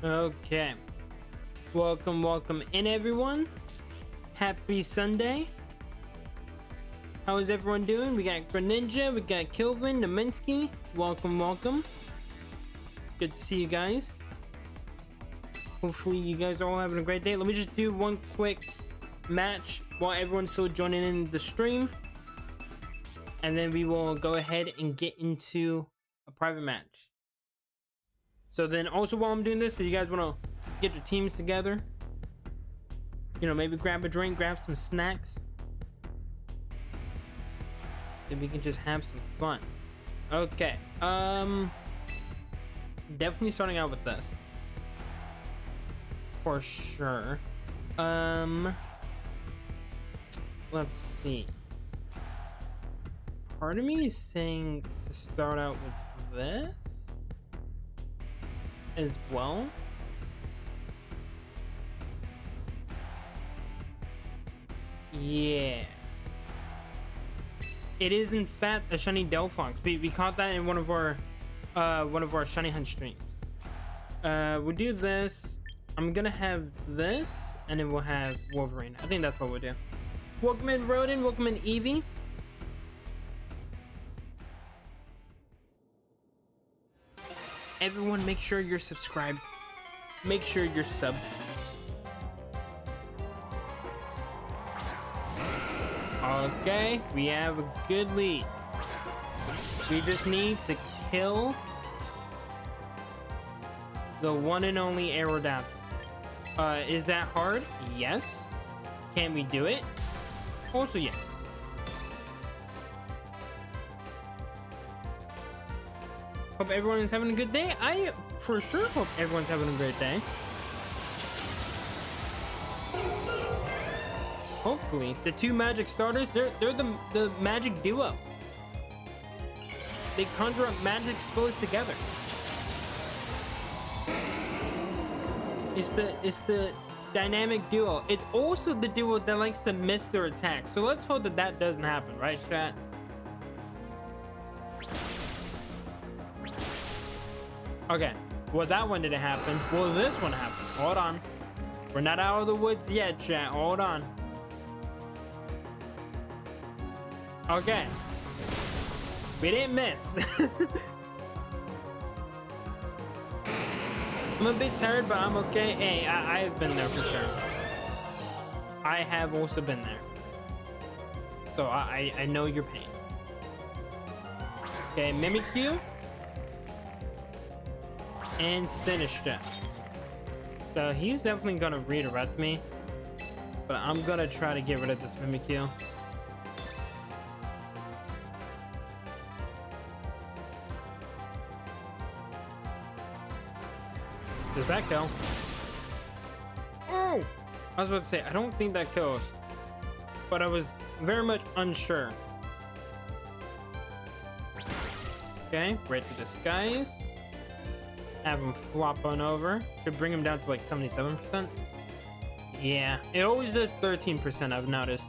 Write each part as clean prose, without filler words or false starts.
Okay. Welcome in everyone. Happy Sunday. How is everyone doing? We got Greninja, we got Kilvin, Naminsky. Welcome. Good to see you guys. Hopefully you guys are all having a great day. Let me just do one quick match while everyone's still joining in the stream. And then we will go ahead and get into a private match. So then also while I'm doing this, so you guys want to get your teams together, you know, maybe grab a drink, grab some snacks, then we can just have some fun. Okay, definitely starting out with this for sure. Let's see. Part of me is saying to start out with this as well. Yeah, it is in fact a shiny Delphox. We caught that in one of our shiny hunt streams. We'll do this. I'm gonna have this, and then we'll have Wolverine. I think that's what we'll do. Welcome in Rodin, welcome in Eevee. Everyone, make sure you're subscribed. Make sure you're subbed. Okay, we have a good lead. We just need to kill the one and only Aerodactyl. Is that hard? Yes. Can we do it? Also yes. Hope everyone is having a good day. I for sure hope everyone's having a great day. Hopefully, the two magic starters, they're the magic duo. They conjure up magic spells together. It's the dynamic duo. It's also the duo that likes to miss their attack. So let's hope that doesn't happen, right, chat? Okay, well that one didn't happen. Well, this one happened. Hold on. We're not out of the woods yet, chat. Hold on. Okay. We didn't miss. I'm a bit tired, but I'm okay. Hey, I've been there for sure. I have also been there. So I know your pain. Okay, Mimikyu. And Sinister. So he's definitely gonna redirect me. But I'm gonna try to get rid of this Mimikyu. Does that kill? Oh! I was about to say, I don't think that kills. But I was very much unsure. Okay, right to disguise. Have him flop on over. Should bring him down to like 77%. Yeah, it always does 13%, I've noticed.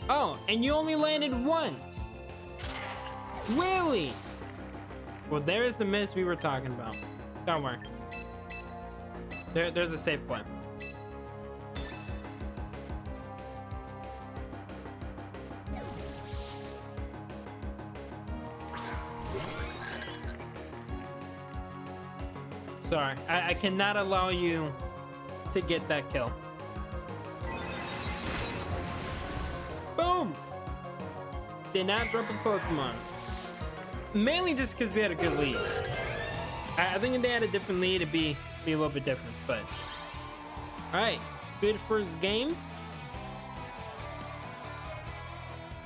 Oh, and you only landed once. Really? Well, there's the miss we were talking about. Don't worry. There's a safe play. Sorry, I cannot allow you to get that kill. Boom! Did not drop a Pokemon. Mainly just because we had a good lead. I think if they had a different lead, it'd be a little bit different, but... Alright, good first game.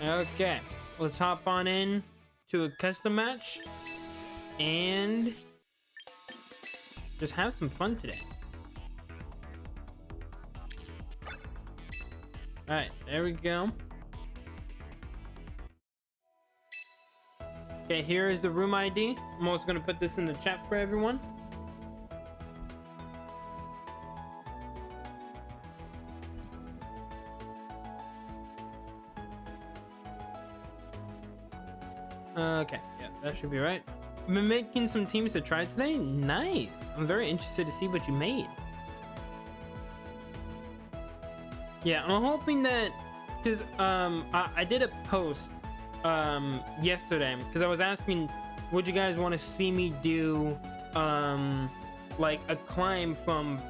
Okay, let's hop on in to a custom match. And... just have some fun today. Alright, there we go. Okay, here is the room ID. I'm also going to put this in the chat for everyone. Okay, yeah, that should be right. I've been making some teams to try today. Nice. I'm very interested to see what you made. Yeah, I'm hoping that, because I did a post yesterday because I was asking, would you guys want to see me do like a climb from,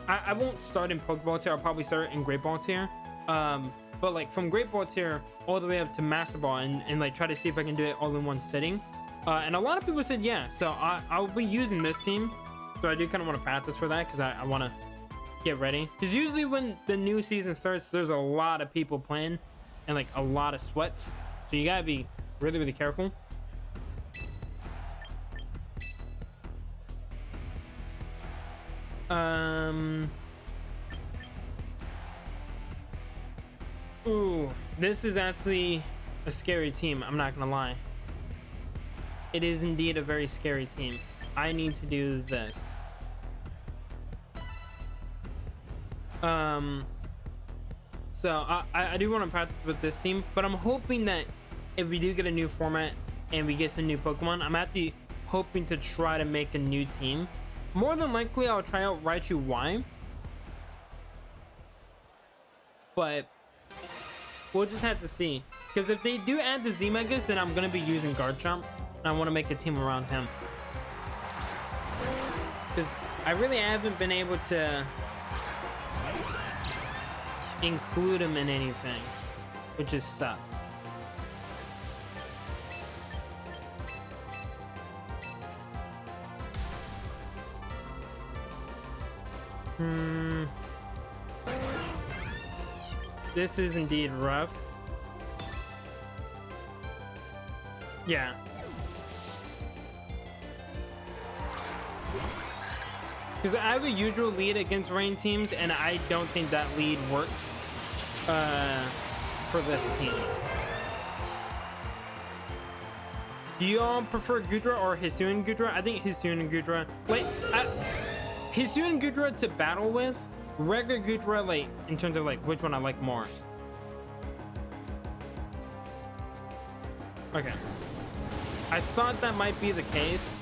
I won't start in Pokeball tier, I'll probably start in Great Ball tier, but like from Great Ball tier all the way up to Master Ball, and like try to see if I can do it all in one sitting. And a lot of people said yeah, so I'll be using this team, so I do kind of want to practice for that because I want to get ready, because usually when the new season starts there's a lot of people playing and like a lot of sweats, so you gotta be really careful. Ooh, this is actually a scary team, I'm not gonna lie. It is indeed a very scary team. I need to do this. So I do want to practice with this team, but I'm hoping that if we do get a new format and we get some new Pokemon, I'm actually hoping to try to make a new team. More than likely I'll try out Raichu Y, but we'll just have to see, because if they do add the Z Megas, then I'm gonna be using Garchomp, and I want to make a team around him, because I really haven't been able to include him in anything, which is suck. This is indeed rough. Yeah. Because I have a usual lead against rain teams, and I don't think that lead works for this team. Do you all prefer Gudra or Hisuian Gudra? I think Hisuian Gudra. Wait, Hisuian Gudra to battle with, regular Gudra, like in terms of like which one I like more. Okay, I thought that might be the case.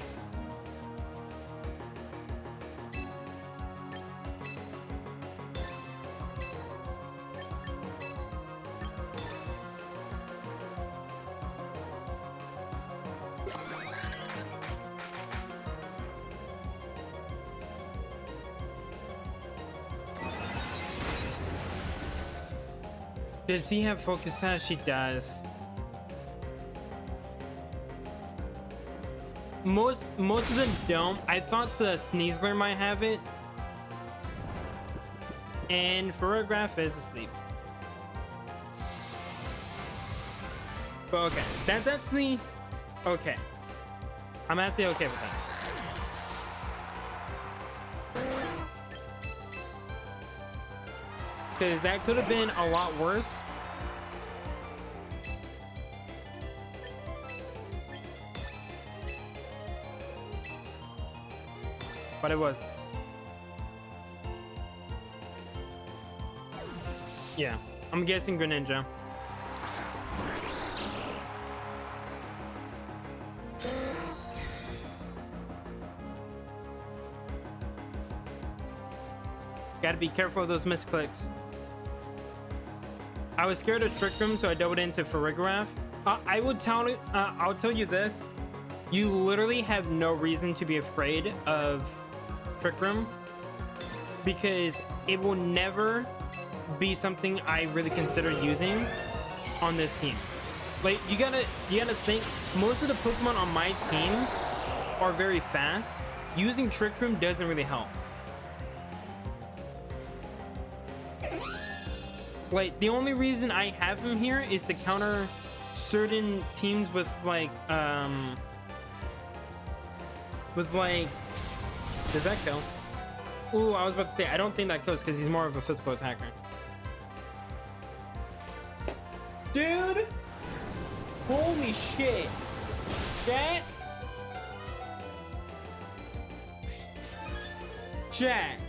Does he have focus test? She does. Most of them don't. I thought the Sneasler might have it. And Ferrograph is asleep. But okay, that's the okay. I'm at the okay with that. Because that could have been a lot worse. But it was. Yeah, I'm guessing Greninja. Gotta be careful of those misclicks. I was scared of Trick Room, so I dove into Farigiraf. I'll tell you this. You literally have no reason to be afraid of Trick Room, because it will never be something I really consider using on this team. Like, you gotta think, most of the Pokemon on my team are very fast. Using Trick Room doesn't really help. Like, the only reason I have him here is to counter certain teams with like does that kill? Ooh, I was about to say I don't think that kills because he's more of a physical attacker. Dude, holy shit. Chat.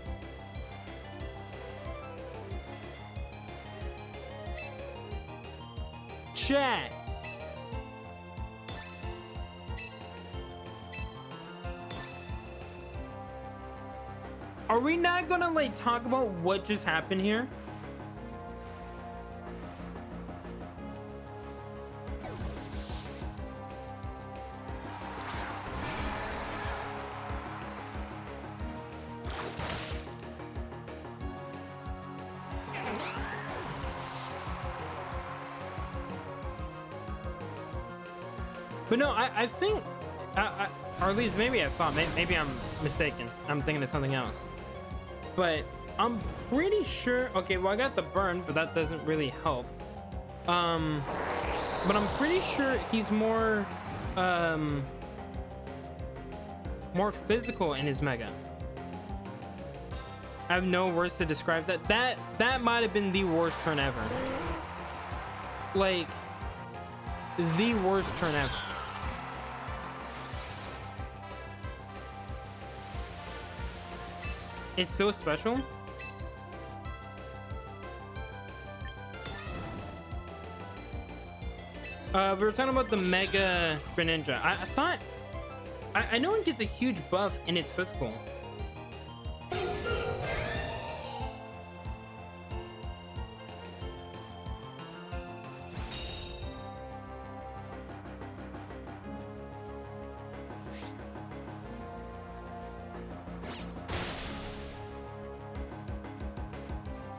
Are we not gonna like talk about what just happened here? But no, I think, or at least maybe I thought, maybe I'm mistaken. I'm thinking of something else. But I'm pretty sure, okay, well I got the burn, but that doesn't really help. But I'm pretty sure he's more physical in his mega. I have no words to describe that. That might have been the worst turn ever. Like, the worst turn ever. It's so special. We were talking about the Mega Greninja. I thought... I know it gets a huge buff in its physical.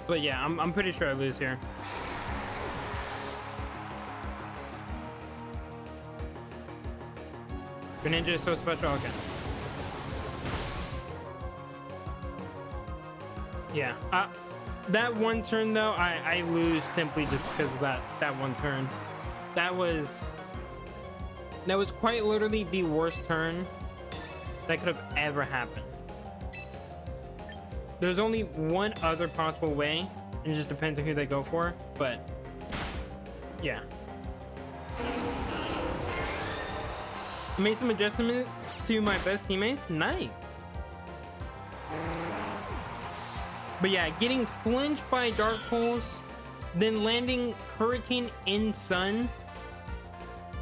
But yeah, I'm pretty sure I lose here. Greninja is so special. Okay. Yeah. That one turn though, I lose simply just because of that one turn. That was quite literally the worst turn that could have ever happened. There's only one other possible way, and it just depends on who they go for, but yeah. I made some adjustments to my best teammates. Nice. But yeah, getting flinched by Dark Pulse, then landing Hurricane in Sun,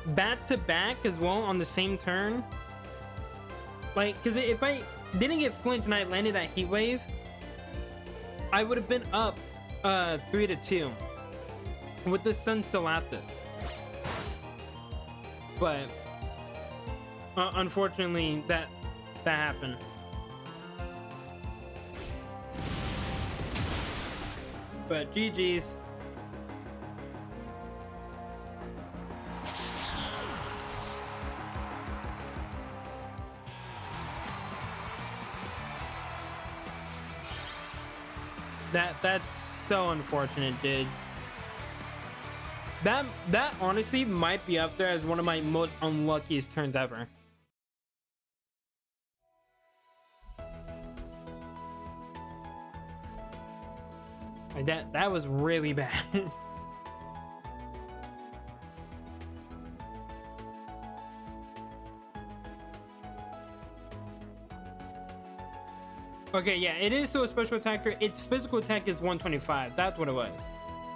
back to back as well on the same turn. Like, because if I didn't get flinched and I landed that Heat Wave, I would have been up 3-2 with the Sun still active. But unfortunately, that happened. But GG's. That's so unfortunate, dude. That honestly might be up there as one of my most unluckiest turns ever. Like that was really bad. Okay, yeah, it is still a special attacker. Its physical attack is 125. That's what it was.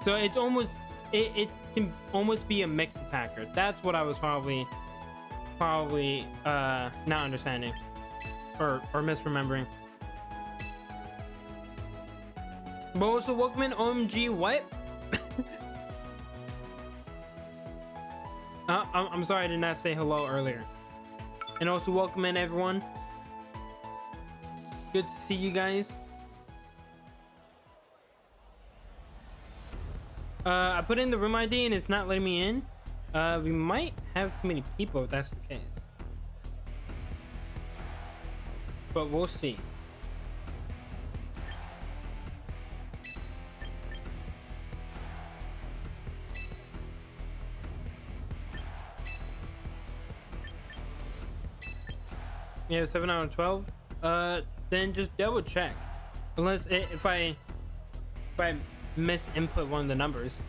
So it's almost, it can almost be a mixed attacker. That's what I was probably not understanding or misremembering. But also, welcome in, OMG, what? I'm sorry I did not say hello earlier. And also, welcome in, everyone. Good to see you guys. I put in the room ID and it's not letting me in. We might have too many people if that's the case. But we'll see. Yeah, 7 out of 12. Then just double check. Unless if I misinput one of the numbers.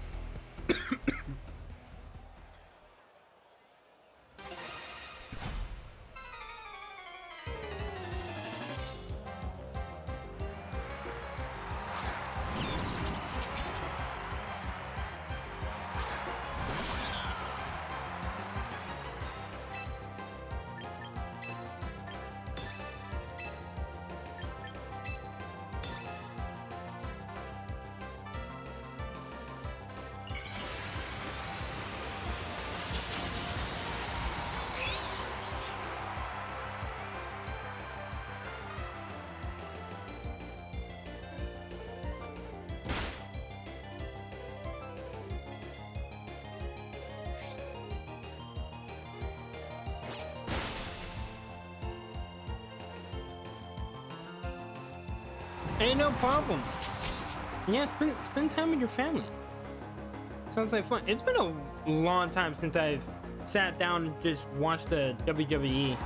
Ain't no problem. Yeah, spend time with your family. Sounds like fun. It's been a long time since I've sat down and just watched the WWE.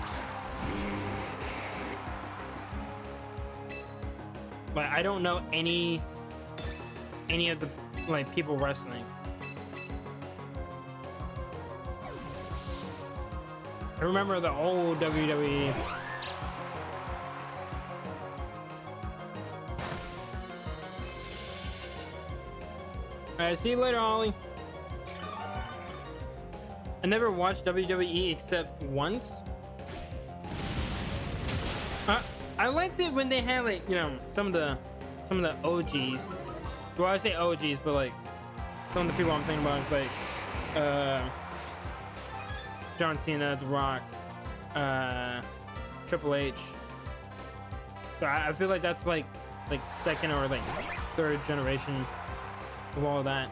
Like, I don't know any of the like people wrestling. I remember the old WWE. Alright, see you later, Ollie. I never watched WWE except once. I liked it when they had, like, you know, some of the OGs. Well, I say OGs, but like some of the people I'm thinking about is like John Cena, The Rock, Triple H. So I feel like that's like second or like third generation of all of that.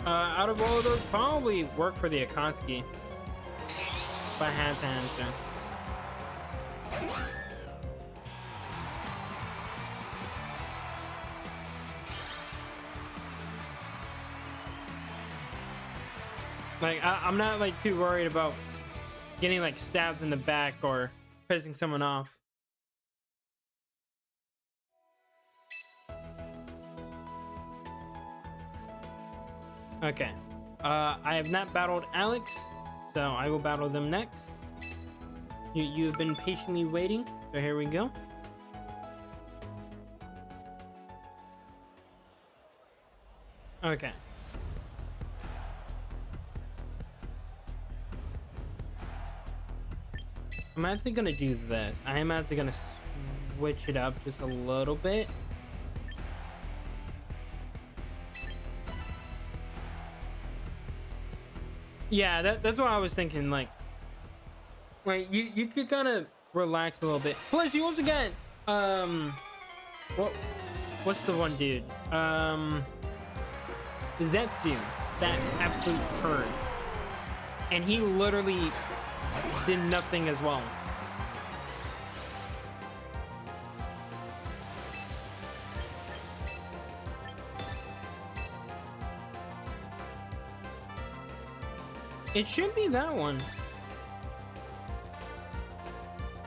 Out of all of those, probably work for the Akatsuki. If I had to answer. Like, I'm not like too worried about getting like stabbed in the back or pissing someone off. Okay. I have not battled Alex, so I will battle them next. You have been patiently waiting, so here we go. Okay. I'm actually gonna do this. I am actually gonna switch it up just a little bit. Yeah, that's what I was thinking. Like you could kind of relax a little bit. Plus, you also got what's the one dude? Zetsu, that absolute turd, and he literally did nothing as well. It should be that one.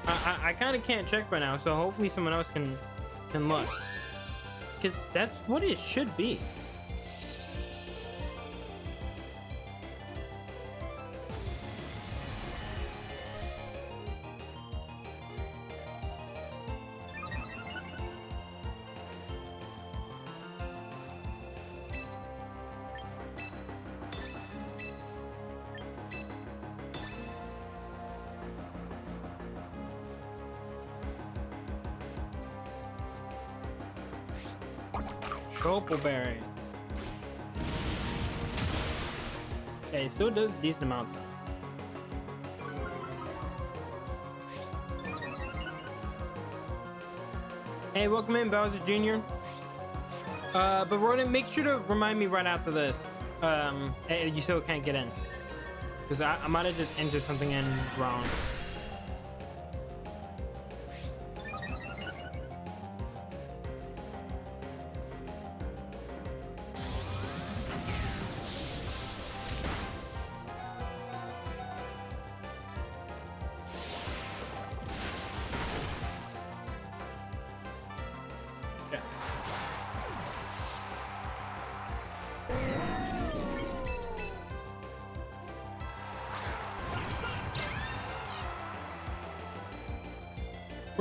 I kind of can't check right now, so hopefully someone else can look. Cause that's what it should be. Berry. Okay, so it does a decent amount though. Hey, welcome in, Bowser Jr. But Ronan, make sure to remind me right after this. You still can't get in. Because I might have just entered something in wrong.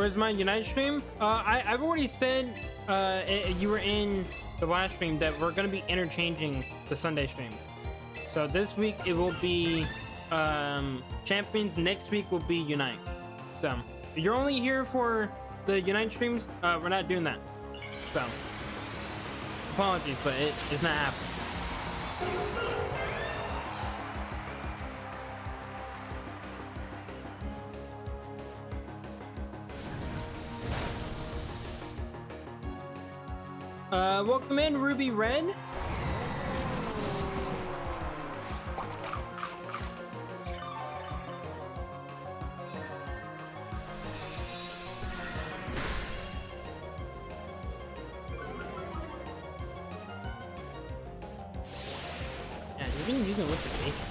Where's my Unite stream? I've already said you were in the last stream that we're gonna be interchanging the Sunday streams. So this week it will be Champions. Next week will be Unite. So if you're only here for the Unite streams, we're not doing that. So apologies, but it's not happening. Welcome in, Ruby Red. Yeah, you've been using it with the bacon.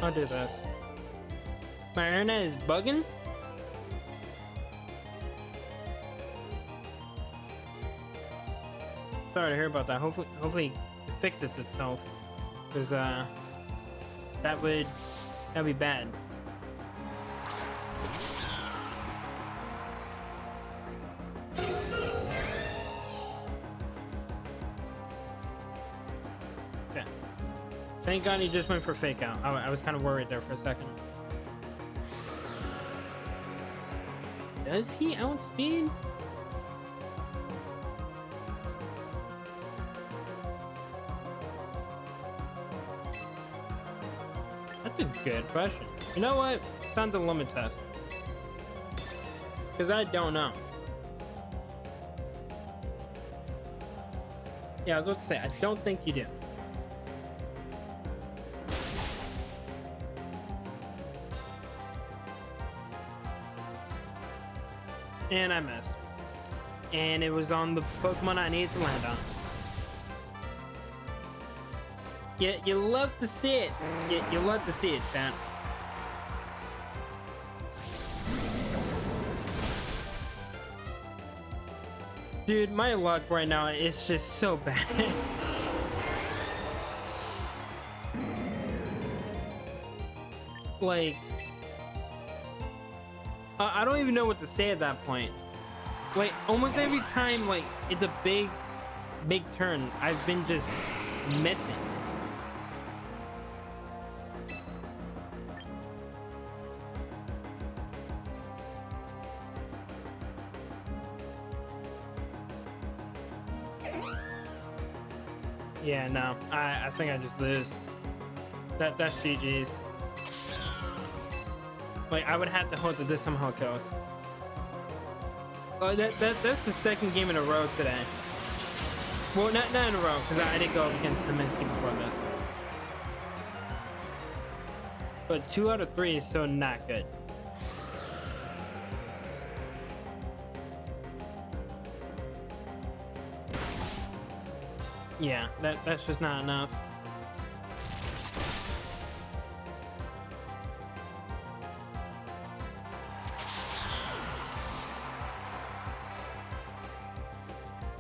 I'll do this. My internet is bugging. Sorry to hear about that. Hopefully it fixes itself, because that'd be bad. Okay. Thank God he just went for fake out. I was kind of worried there for a second. Does he outspeed? That's a good question. You know what? Time to limit test. Because I don't know. Yeah, I was about to say, I don't think you do. And I missed. And it was on the Pokemon I needed to land on. Yeah, you love to see it. You love to see it, chat. Dude, my luck right now is just so bad. Like, I don't even know what to say at that point. Like, almost every time, like, it's a big turn, I've been just missing. Yeah, no, I think I just lose. That's GG's. Like, I would have to hope that this somehow kills. That's the second game in a row today. Well, not in a row, because I did go up against the Minsky before this. But 2 out of 3 is still not good. Yeah, that's just not enough.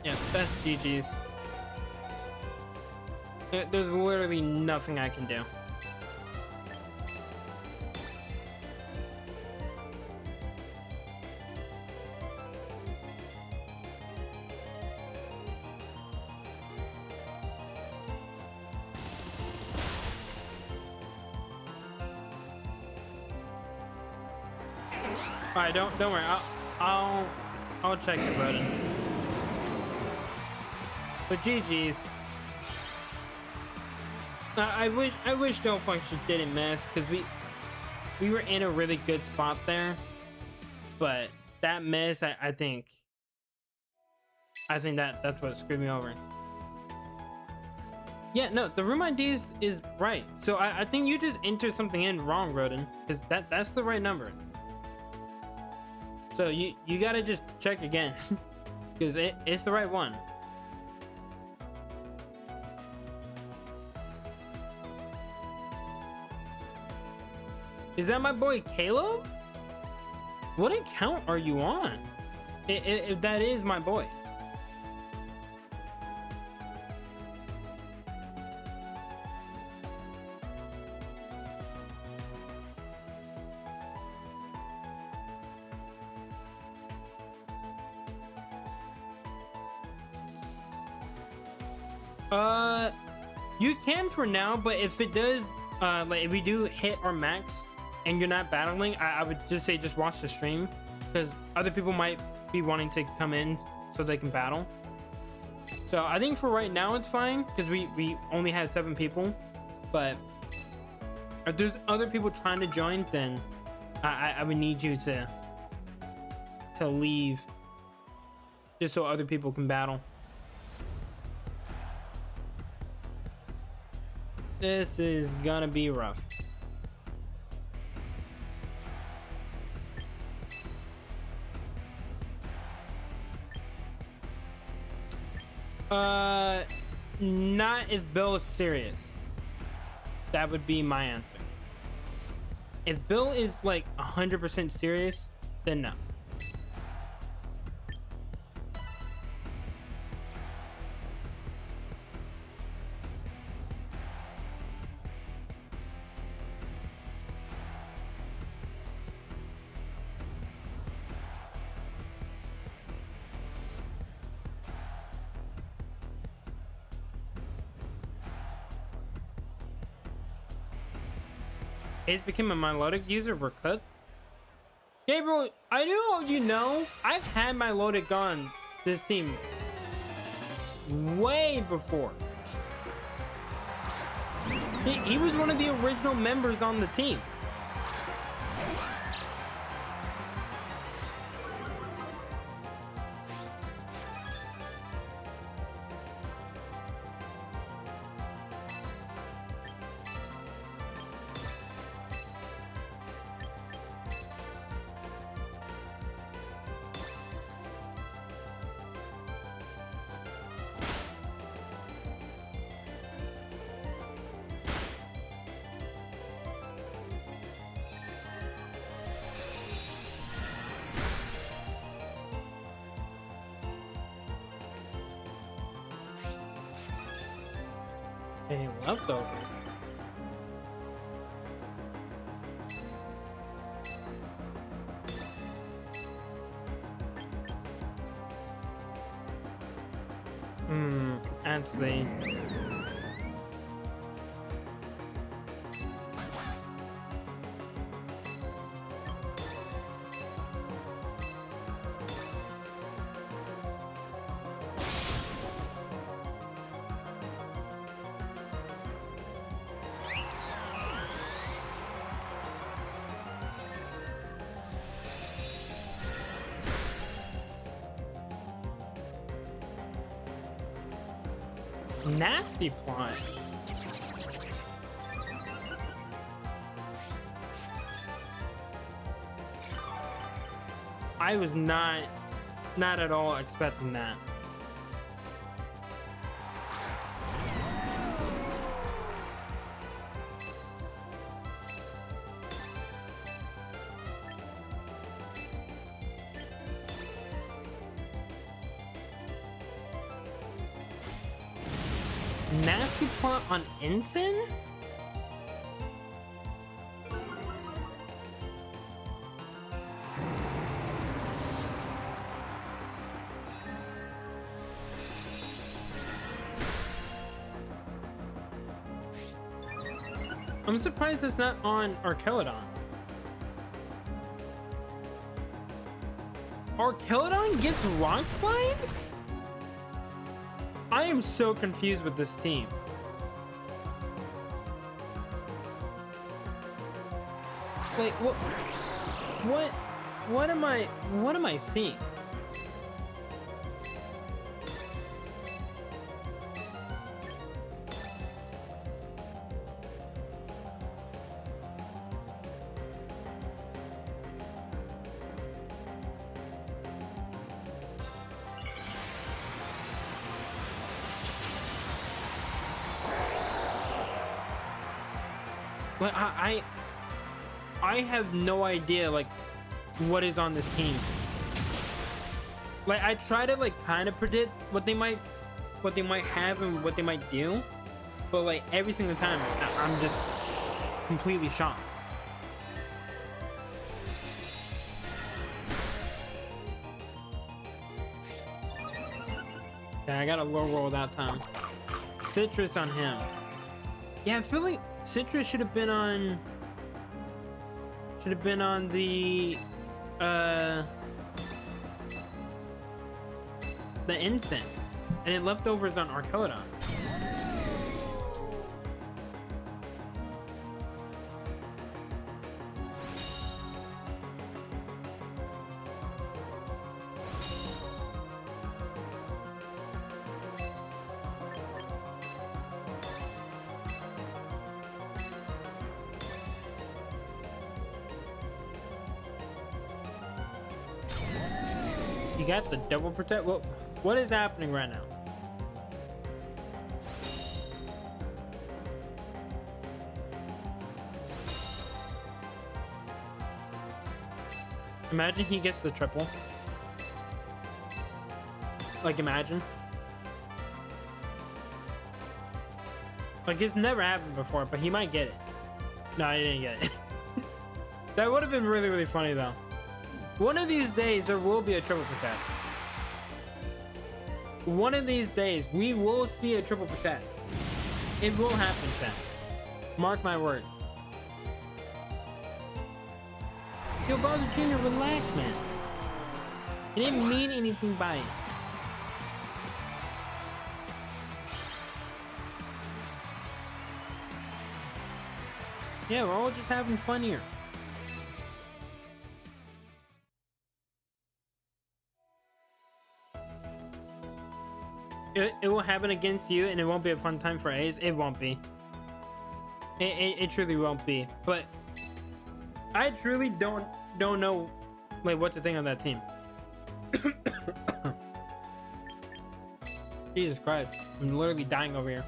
Yeah, that's GG's. There's literally nothing I can do. Alright, don't worry. I'll check it, brother. But GG's. I wish No Function didn't miss, because we were in a really good spot there. But that miss, I think that's what screwed me over. Yeah, no, the room ID is right. So I think you just entered something in wrong, Rodin, because that's the right number. So you gotta just check again because it's the right one. Is that my boy Caleb? What account are you on? If that is my boy. You can for now, but if it does, like if we do hit our max and you're not battling, I would just say just watch the stream because other people might be wanting to come in so they can battle. So I think for right now it's fine because we only have 7 people, but if there's other people trying to join, then I would need you to leave just so other people can battle. This is gonna be rough. Not if Bill is serious. That would be my answer. If Bill is like 100% serious, then no. Ace became a melodic user for cut. Gabriel, I know you know I've had my melodic on this team way before. He was one of the original members on the team. Hey, leftovers. Actually. Nasty plot. I was not at all expecting that. Nasty plot on Ensign? I'm surprised that's not on Arkelodon. Arkelodon gets Rock Slide? I am so confused with this team. Wait, what am I seeing? Like I have no idea like what is on this team. Like I try to like kind of predict what they might have and what they might do, but like every single time I'm just completely shocked. Okay, I got a low roll that time. Citrus on him. Yeah, I feel like Citrus should have been on the Ensign, and it leftovers on Arcodon. You got the double protect. What is happening right now? Imagine he gets the triple. Like imagine. Like it's never happened before, but he might get it. No, he didn't get it. That would have been really, really funny though. One of these days, there will be a triple protect. One of these days, we will see a triple protect. It will happen, chat. Mark my word. Yo, Bowser Jr., relax, man. He didn't mean anything by it. Yeah, we're all just having fun here. It will happen against you, and it won't be a fun time for A's. It won't be. It truly won't be. But I truly don't know like what to think of that team. Jesus Christ, I'm literally dying over here.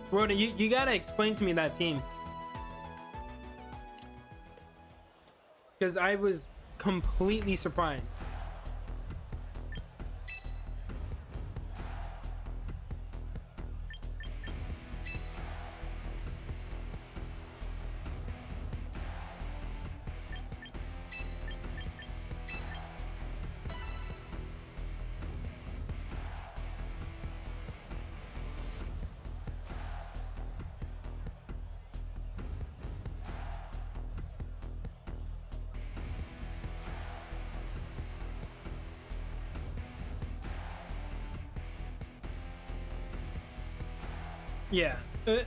Rodan, you gotta explain to me that team, because I was completely surprised. Yeah.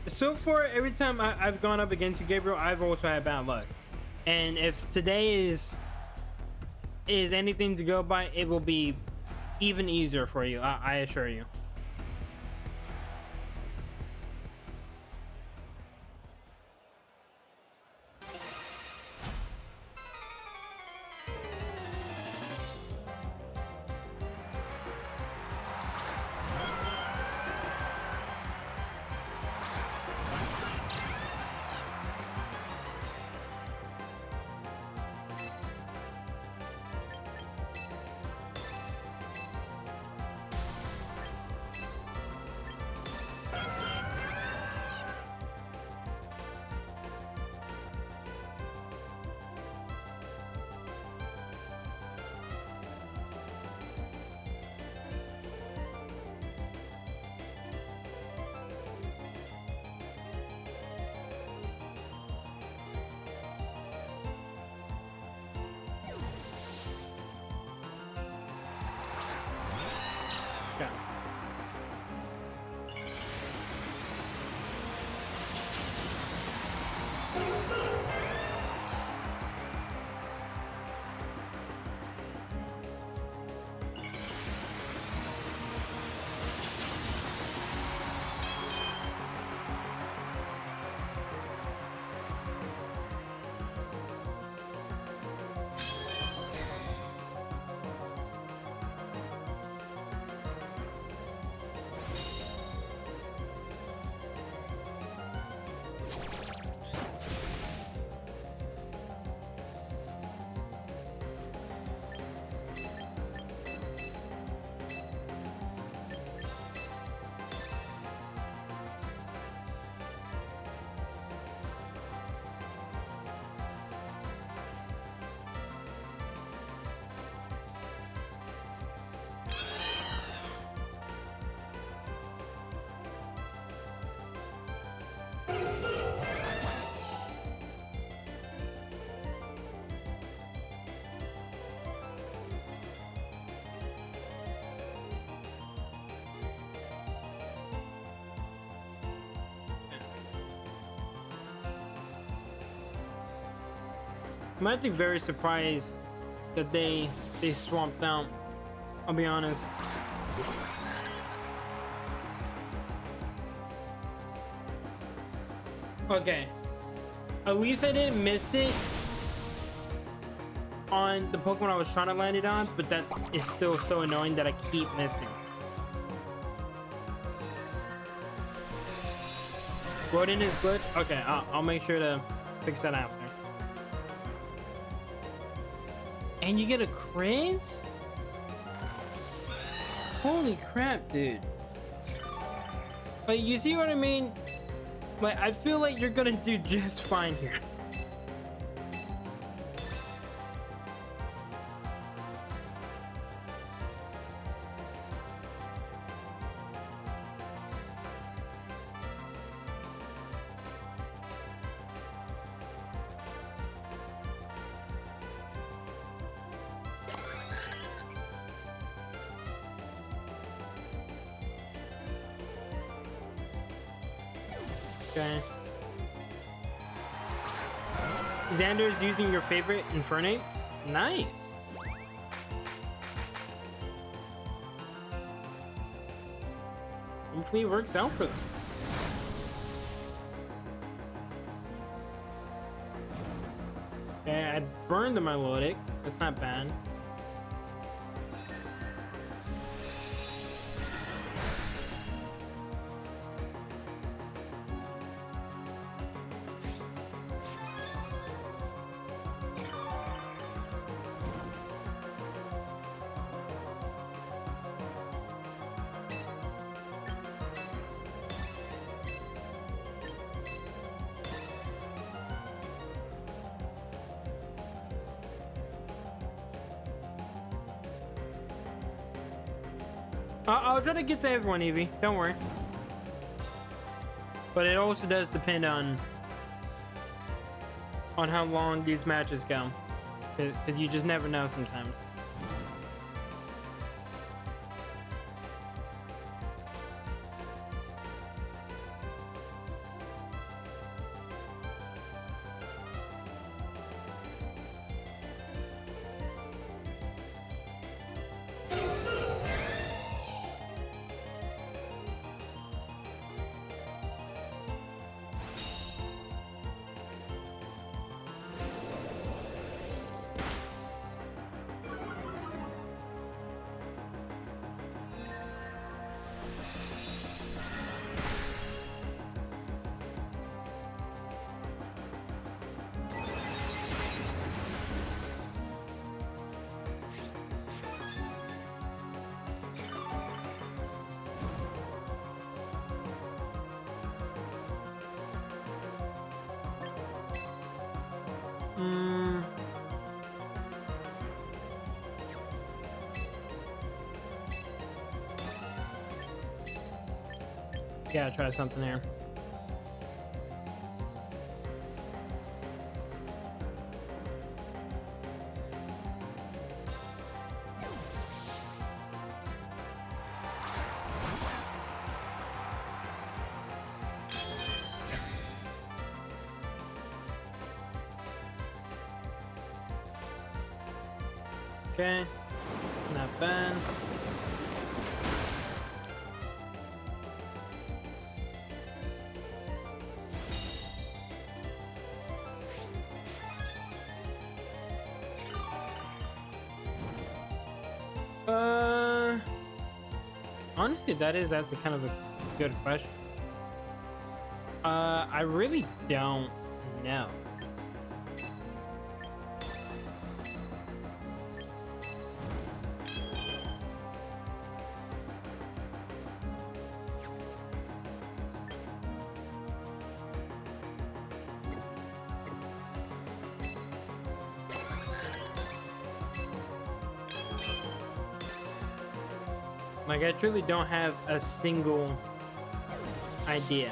So far, every time I've gone up against you, Gabriel, I've also had bad luck. And if today is anything to go by, it will be even easier for you. I assure you. I'm actually very surprised that they swapped out. I'll be honest. Okay. At least I didn't miss it on the Pokemon I was trying to land it on, but that is still so annoying that I keep missing. Rodent is glitch? Okay, I'll make sure to fix that after. And you get a crit? Holy crap, dude. Like, you see what I mean? Like, I feel like you're gonna do just fine here. Okay. Xander is using your favorite Infernape? Nice. Hopefully it works out for them. Okay, I burned the Milotic. That's not bad. I'll try to get to everyone, Evie. Don't worry. But it also does depend on how long these matches go, because you just never know sometimes. Yeah, try something here. Okay, not bad. Honestly, that is actually kind of a good question. I really don't know. Like, I truly don't have a single idea.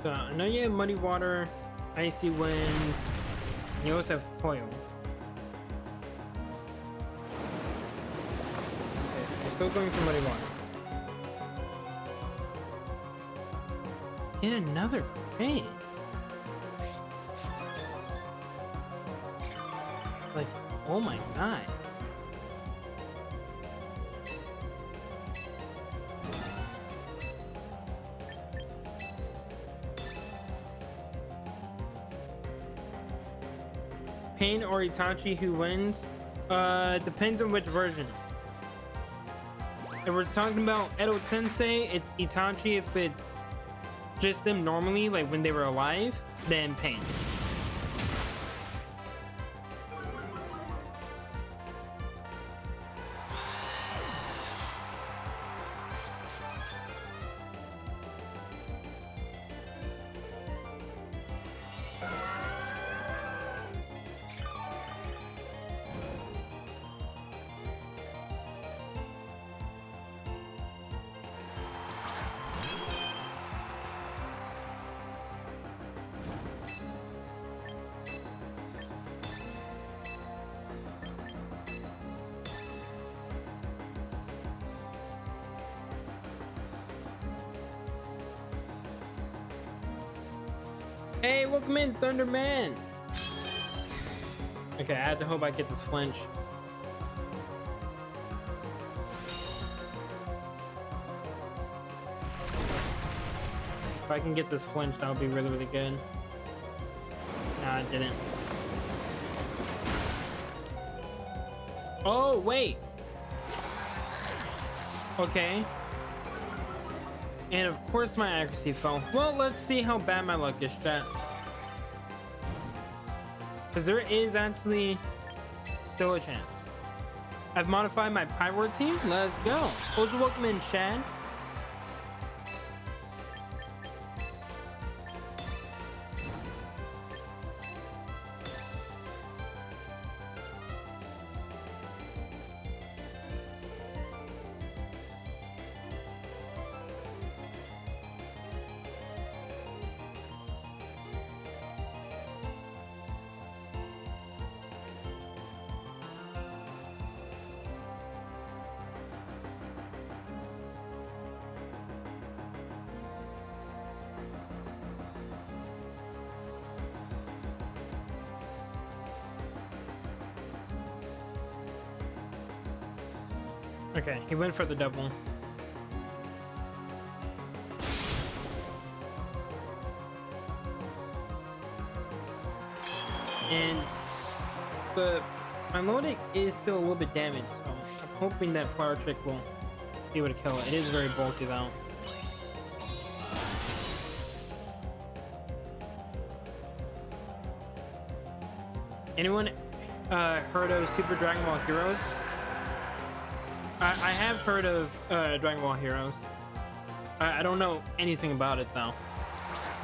So I know you have Muddy Water, Icy Wind. You also have Coil. Okay, we're still going for Muddy Water. Get another crit. Like, oh my god. Pain or Itachi, who wins? Depends on which version. If we're talking about Edo Tensei, it's Itachi. If it's just them normally, like when they were alive, then Pain. Hey, welcome in, Thunderman. Okay, I had to hope I get this flinch. If I can get this flinch, that would be really, really good. Nah, I didn't. Oh, wait. Okay. And of course my accuracy fell. Well, let's see how bad my luck is, chat. Because there is actually still a chance. I've modified my Pyword team. Let's go. Also, welcome in, Shad. Okay, he went for the double. And my Melodic is still a little bit damaged, so I'm hoping that Flower Trick will be able to kill it. It is very bulky though. Anyone heard of Super Dragon Ball Heroes? I have heard of Dragon Ball Heroes. I don't know anything about it though.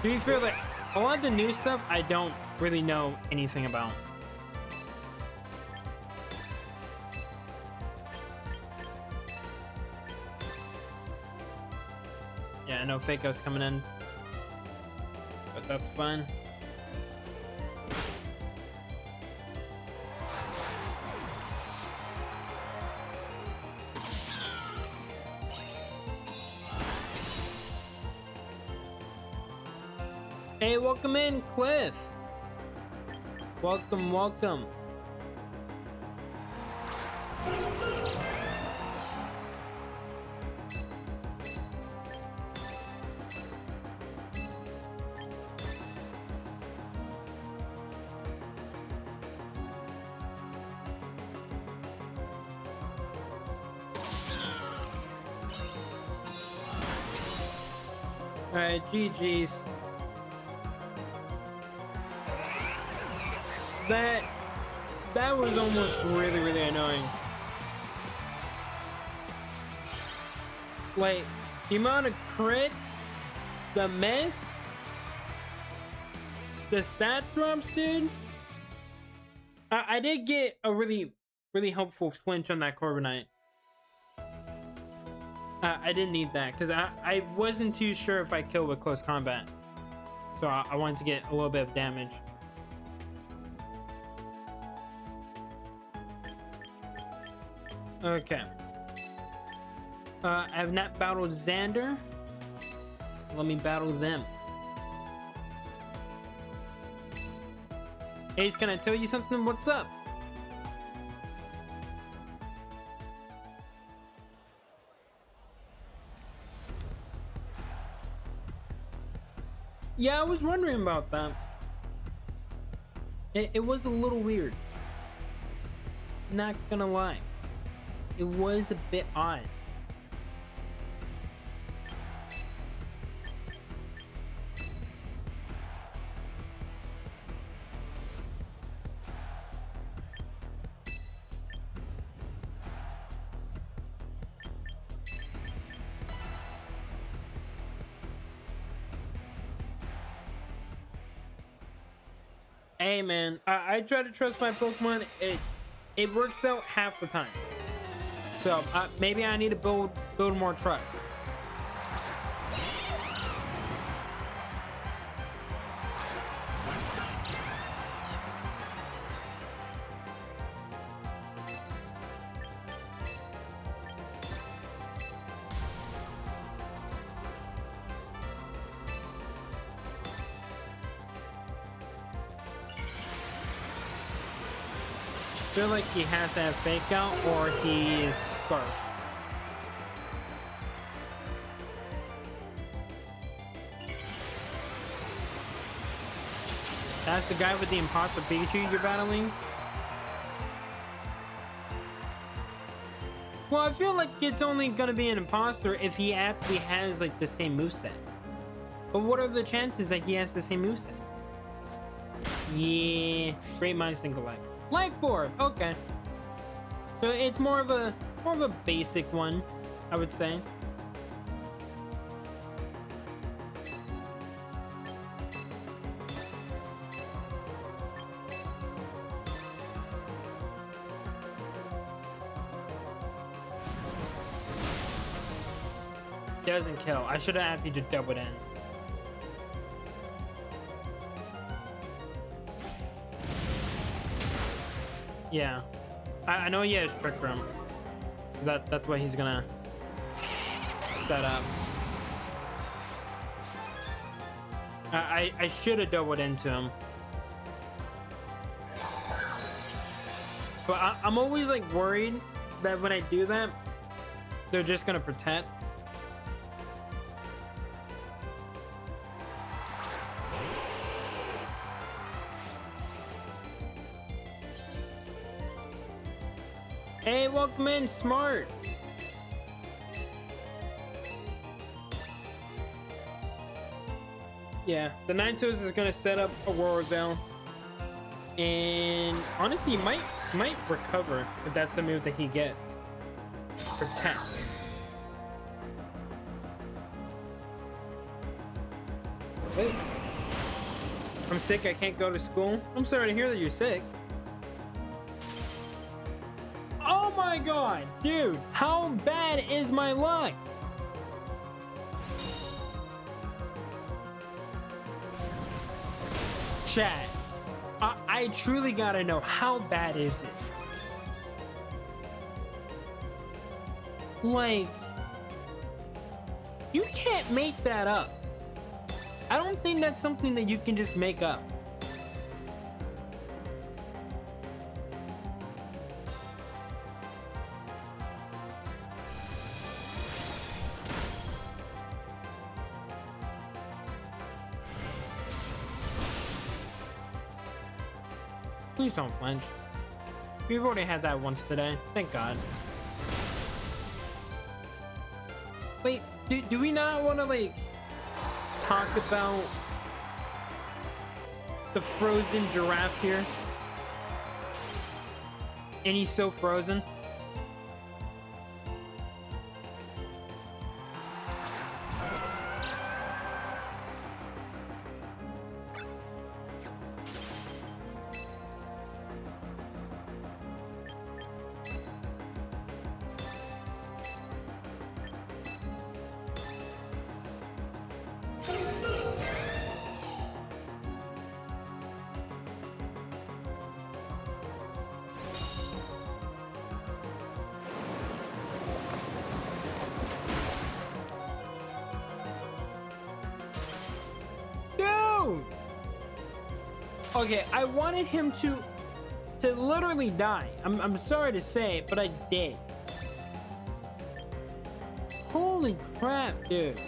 To be fair, like a lot of the new stuff I don't really know anything about. Yeah, I know Fako's coming in, but that's fine. Hey, welcome in, Cliff. Welcome, welcome. All right, GG's. That was almost really, really annoying. Like, the amount of crits, the miss, the stat drops, dude. I did get a really, really helpful flinch on that Corviknight. I didn't need that because I wasn't too sure if I killed with close combat. So I wanted to get a little bit of damage. Okay. I have not battled Xander. Let me battle them. Ace, can I tell you something? What's up? Yeah, I was wondering about that. It was a little weird. Not gonna lie. It was a bit odd. Hey man, I try to trust my Pokemon. It works out half the time. So maybe I need to build more trust. I feel like he has to have fake out or he is scarfed. That's the guy with the imposter Pikachu you're battling? Well, I feel like it's only gonna be an imposter if he actually has like the same moveset. But what are the chances that he has the same moveset? Yeah, great minds think alike. Life Orb, okay. So it's more of a basic one, I would say. Doesn't kill. I should have actually just doubled in. Yeah, I know he has Trick Room. That's what he's gonna set up. I should have doubled into him, but I'm always like worried that when I do that, they're just gonna protect. Hey, welcome in, Smart. Yeah, the Ninetales is gonna set up Aurora Veil, and honestly, he might recover if that's the move that he gets. Protect. What is it? I'm sick. I can't go to school. I'm sorry to hear that you're sick. Oh my god, dude, how bad is my luck? Chat, I truly gotta know, how bad is it? Like, you can't make that up. I don't think that's something that you can just make up. Please don't flinch. We've already had that once today. Thank God. Wait, do we not want to, like, talk about the frozen giraffe here? And he's so frozen. Okay, I wanted him to literally die. I'm sorry to say it, but I did. Holy crap, dude.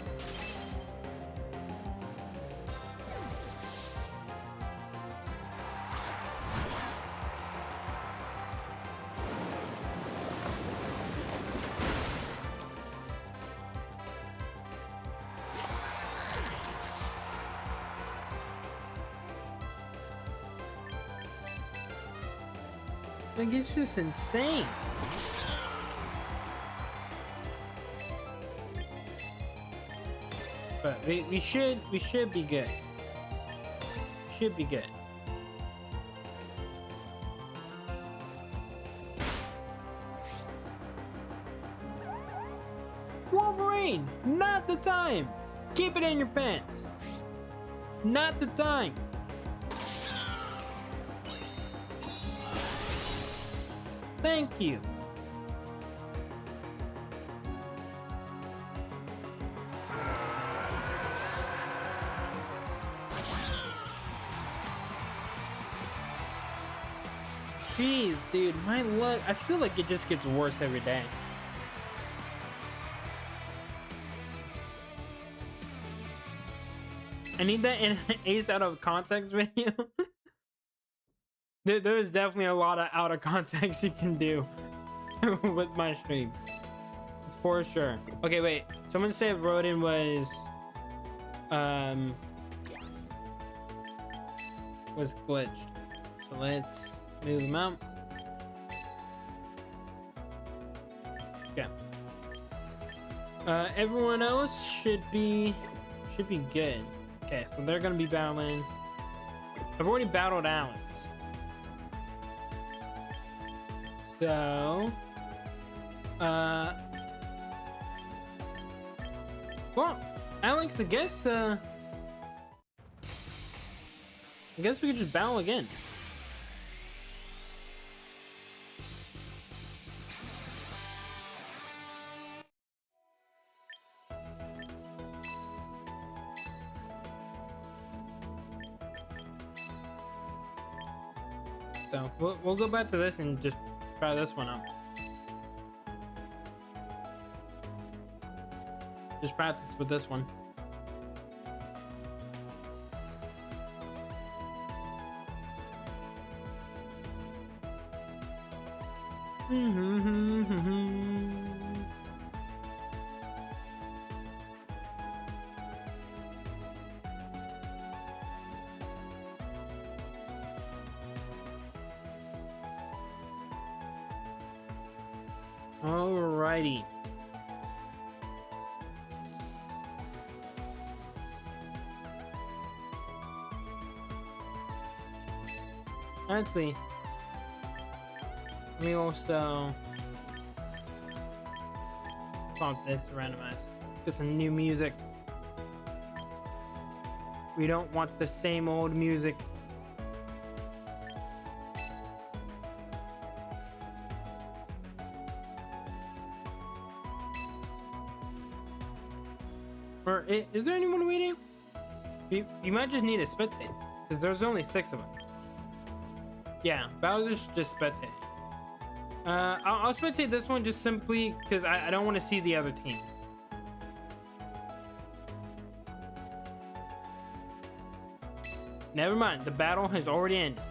Like, it's just insane. But we should be good. Should be good. Wolverine, not the time. Keep it in your pants. Not the time. Thank you. Jeez, dude, my luck, I feel like it just gets worse every day. I need that in an Ace out of context video. There's definitely a lot of out of context you can do with my streams. For sure. Okay, wait. Someone said Rodin was glitched. So let's move him out. Okay. Everyone else should be good. Okay, so they're gonna be battling. I've already battled Alex. So well, Alex, I guess we could just battle again. So we'll go back to this and just try this one out. Just practice with this one. Alrighty. Actually, let me also bump this to randomize. Get some new music. We don't want the same old music. Or is there anyone waiting? You might just need a spectate, because there's only 6 of us. Yeah, Bowser's just spectating. I'll spectate this one just simply because I don't want to see the other teams. Never mind, the battle has already ended.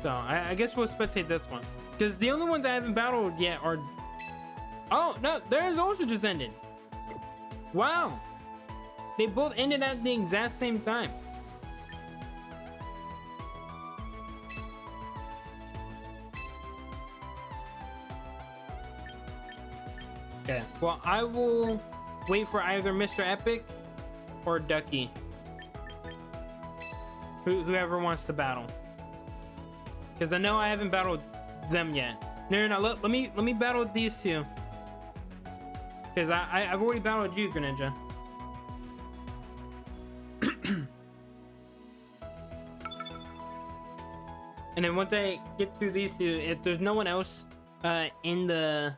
So I guess we'll spectate this one, because the only ones I haven't battled yet are... Oh no, theirs also just ended. Wow, they both ended at the exact same time. Okay, well, I will wait for either Mr. Epic or Ducky, whoever wants to battle. Because I know I haven't battled them yet. No, let me battle these two. Because I've already battled you, Greninja. And then once I get through these two, if there's no one else in the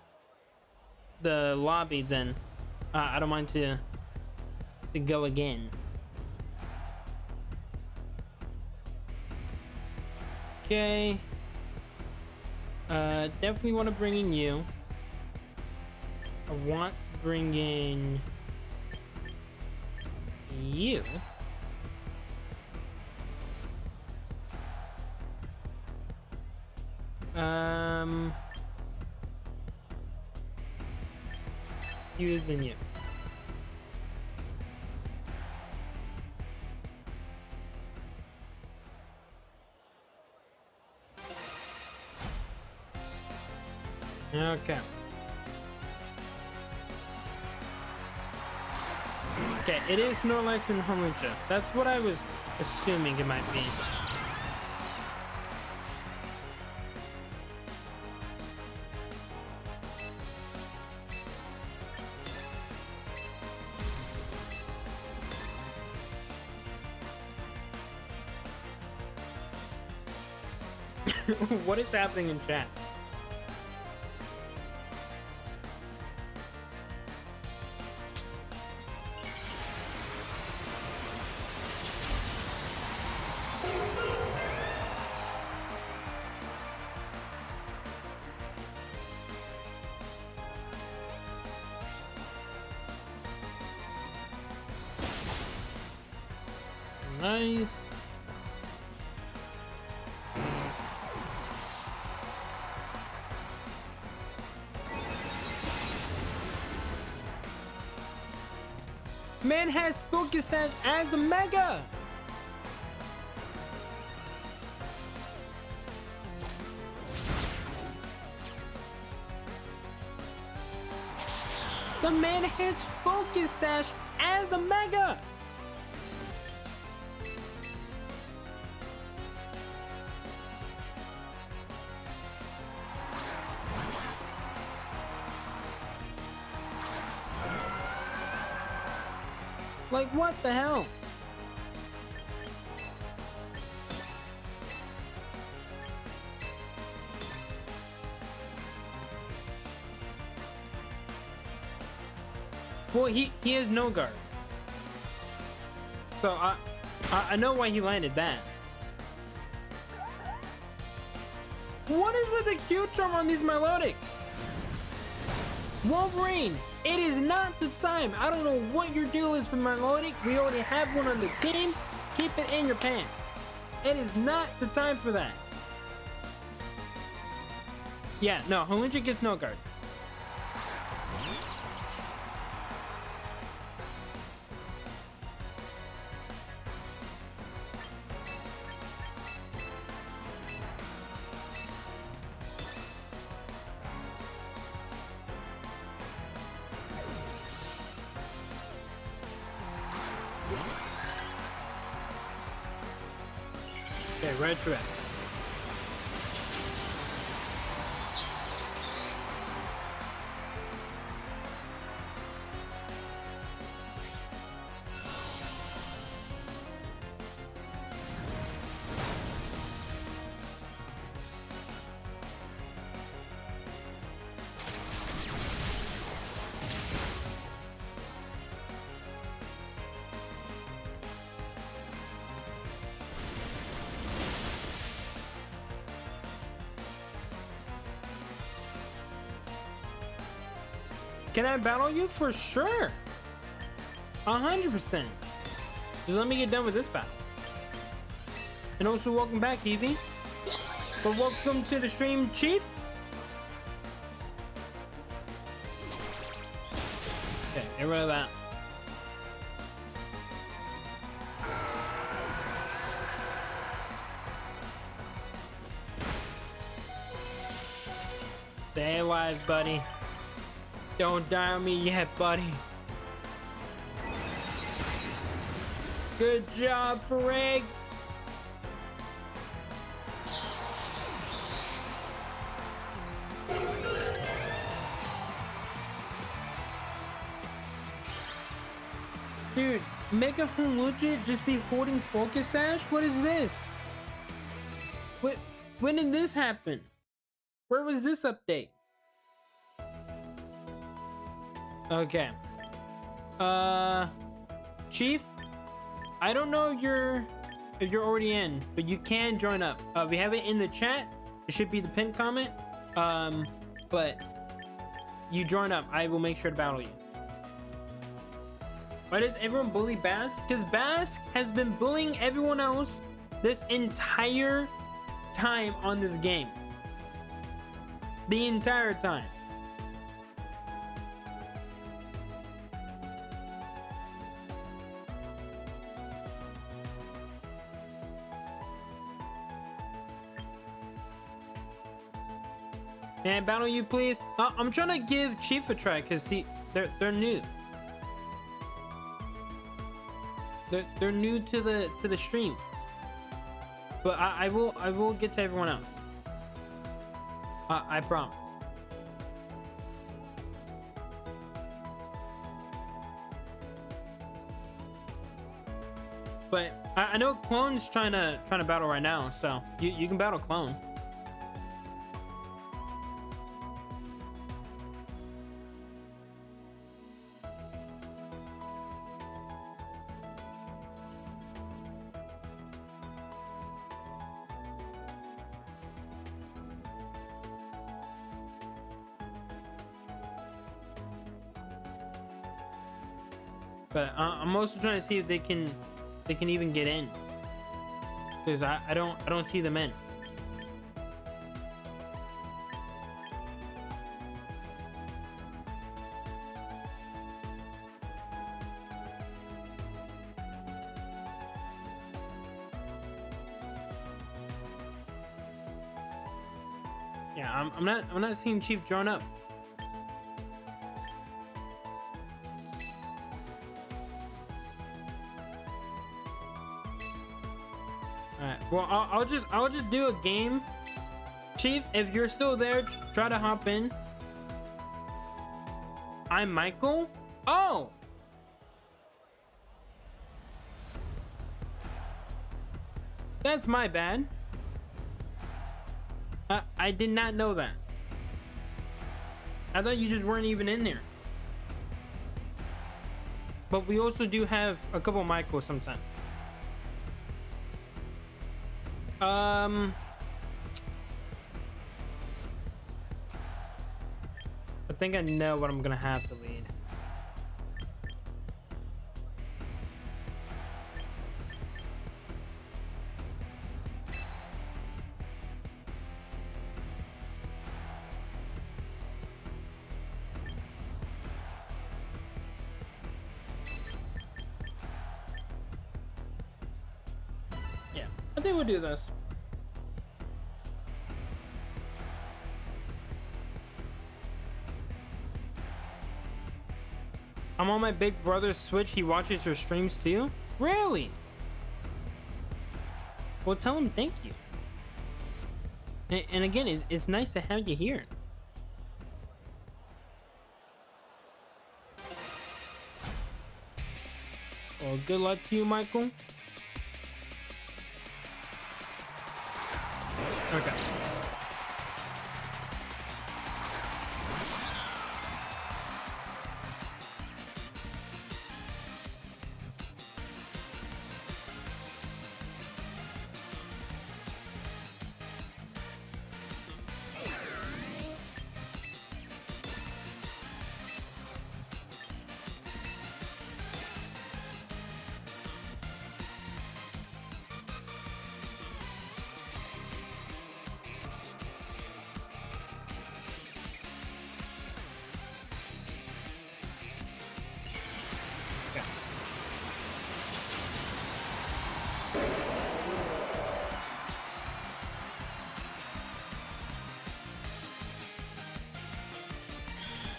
lobby, then I don't mind to go again. Okay. Definitely want to bring in you. I want to bring in you. You than you. Okay. Okay, it is Snorlax and Halucha. That's what I was assuming it might be. What is happening in chat? Nice. Man has focus as the Mega. The man has focus sash as the Mega. Like, what the hell? Well, he has no guard. So I know why he landed that. What is with the Q charm on these melodics? Wolverine, it is not the time. I don't know what your deal is with melodic. We already have one on the team. Keep it in your pants. It is not the time for that. Yeah, no, Halucha gets no guard. Okay, retro X. Can I battle you? For sure. 100%. Just let me get done with this battle. And also welcome back, Evie. But welcome to the stream, Chief. Okay, get rid of that. Stay alive, buddy. Don't die on me yet, buddy. Good job, Farag. Dude, Mega Halucha just be holding Focus Sash? What is this? What? When did this happen? Where was this update? Okay. Chief, I don't know if you're already in, but you can join up. We have it in the chat. It should be the pinned comment. But you join up. I will make sure to battle you. Why does everyone bully Bask? Because Bask has been bullying everyone else this entire time on this game. The entire time. May I battle you, please? I'm trying to give Chief a try because they're new. They're new to the streams. But I will get to everyone else. I promise. But I know Clone's trying to battle right now, so you can battle Clone. But I'm also trying to see if they can even get in, because I don't see them in. Yeah, I'm not seeing Chief join up. Well, I'll just do a game. Chief, if you're still there, try to hop in. I'm Michael. Oh! That's my bad. I did not know that. I thought you just weren't even in there. But we also do have a couple Michaels sometimes. I think I know what I'm gonna have to lead. Yeah, I think we'll do this. I'm on my big brother's Switch. He watches your streams too? Really? Well, tell him thank you. And again, it's nice to have you here. Well, good luck to you, Michael. Okay.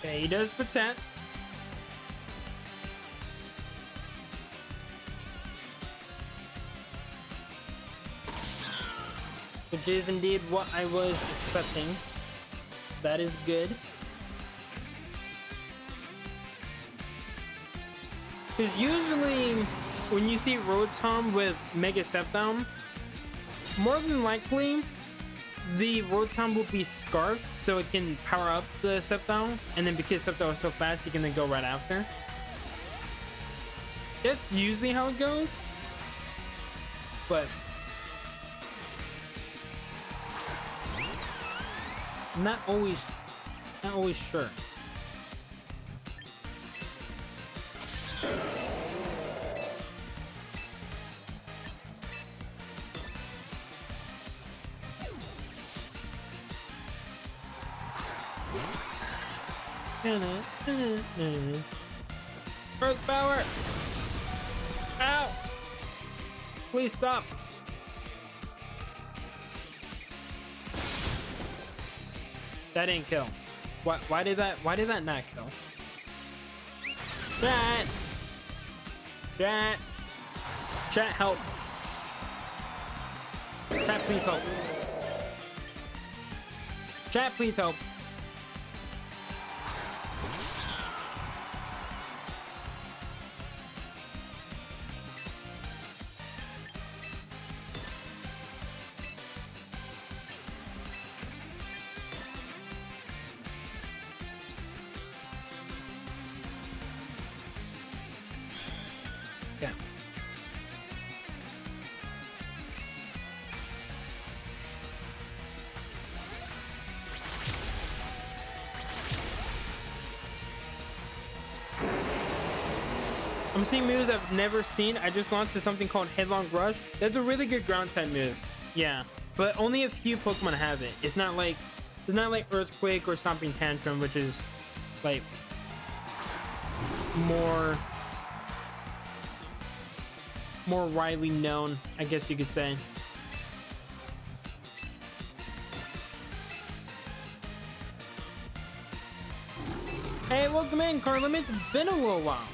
Okay, he does protect. Which is indeed what I was expecting. That is good. Because usually when you see Rotom with Mega Step Down, more than likely the Rotom will be Scarf, so it can power up the Sceptile, and then because Sceptile is so fast, he can then go right after. That's usually how it goes, but not always sure. Earth power! Ow! Please stop! That didn't kill. Why did that not kill? Chat! Chat! Chat, help! Chat, please help! Chat, please help! Okay. I'm seeing moves I've never seen. I just launched something called Headlong Rush. That's a really good ground type move. Yeah, but only a few Pokemon have it. It's not like Earthquake or Stomping Tantrum, which is like more widely known, I guess you could say. Hey, welcome in, Carlim. It's been a little while.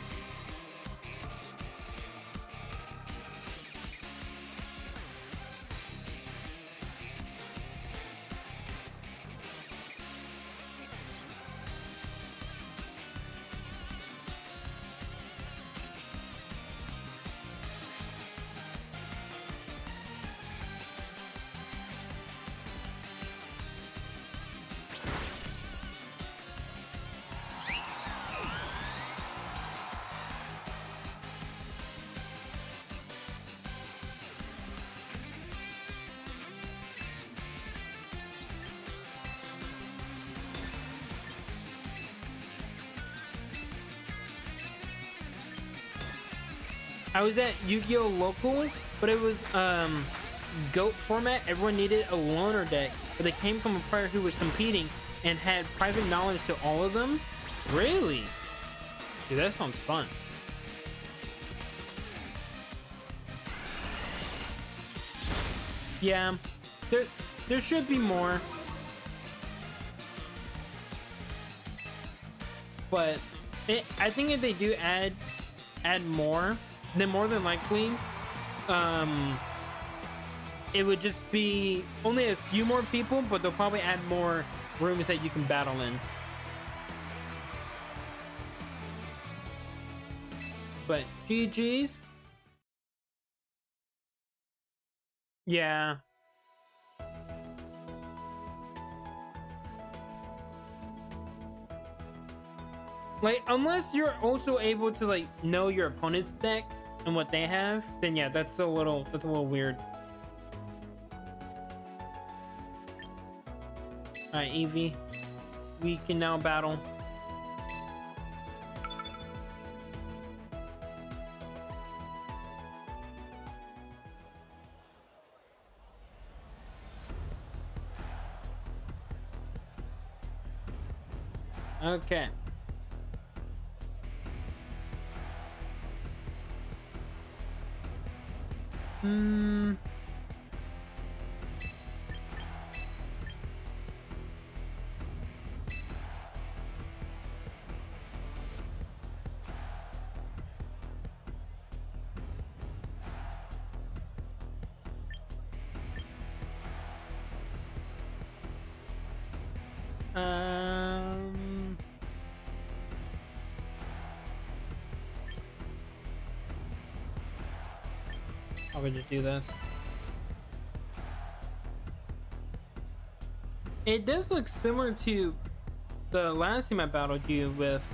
I was at Yu-Gi-Oh! Locals, but it was GOAT format. Everyone needed a loner deck, but they came from a player who was competing and had private knowledge to all of them. Really? Dude, that sounds fun. Yeah, there should be more, but I think if they do add more, then more than likely it would just be only a few more people, but they'll probably add more rooms that you can battle in. But GG's. Yeah. Like, unless you're also able to like know your opponent's deck and what they have, then yeah, that's a little weird. All right, Eevee, we can now battle. Okay. I'll just do this. It does look similar to the last time I battled you with.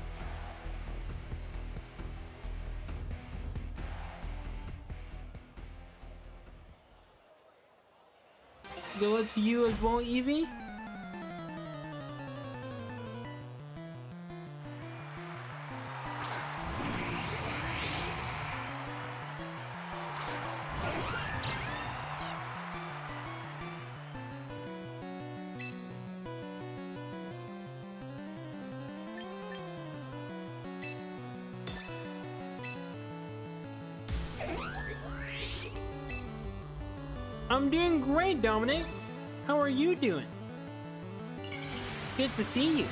Good luck to you as well, Evie. I'm doing great, Dominic. How are you doing? Good to see you.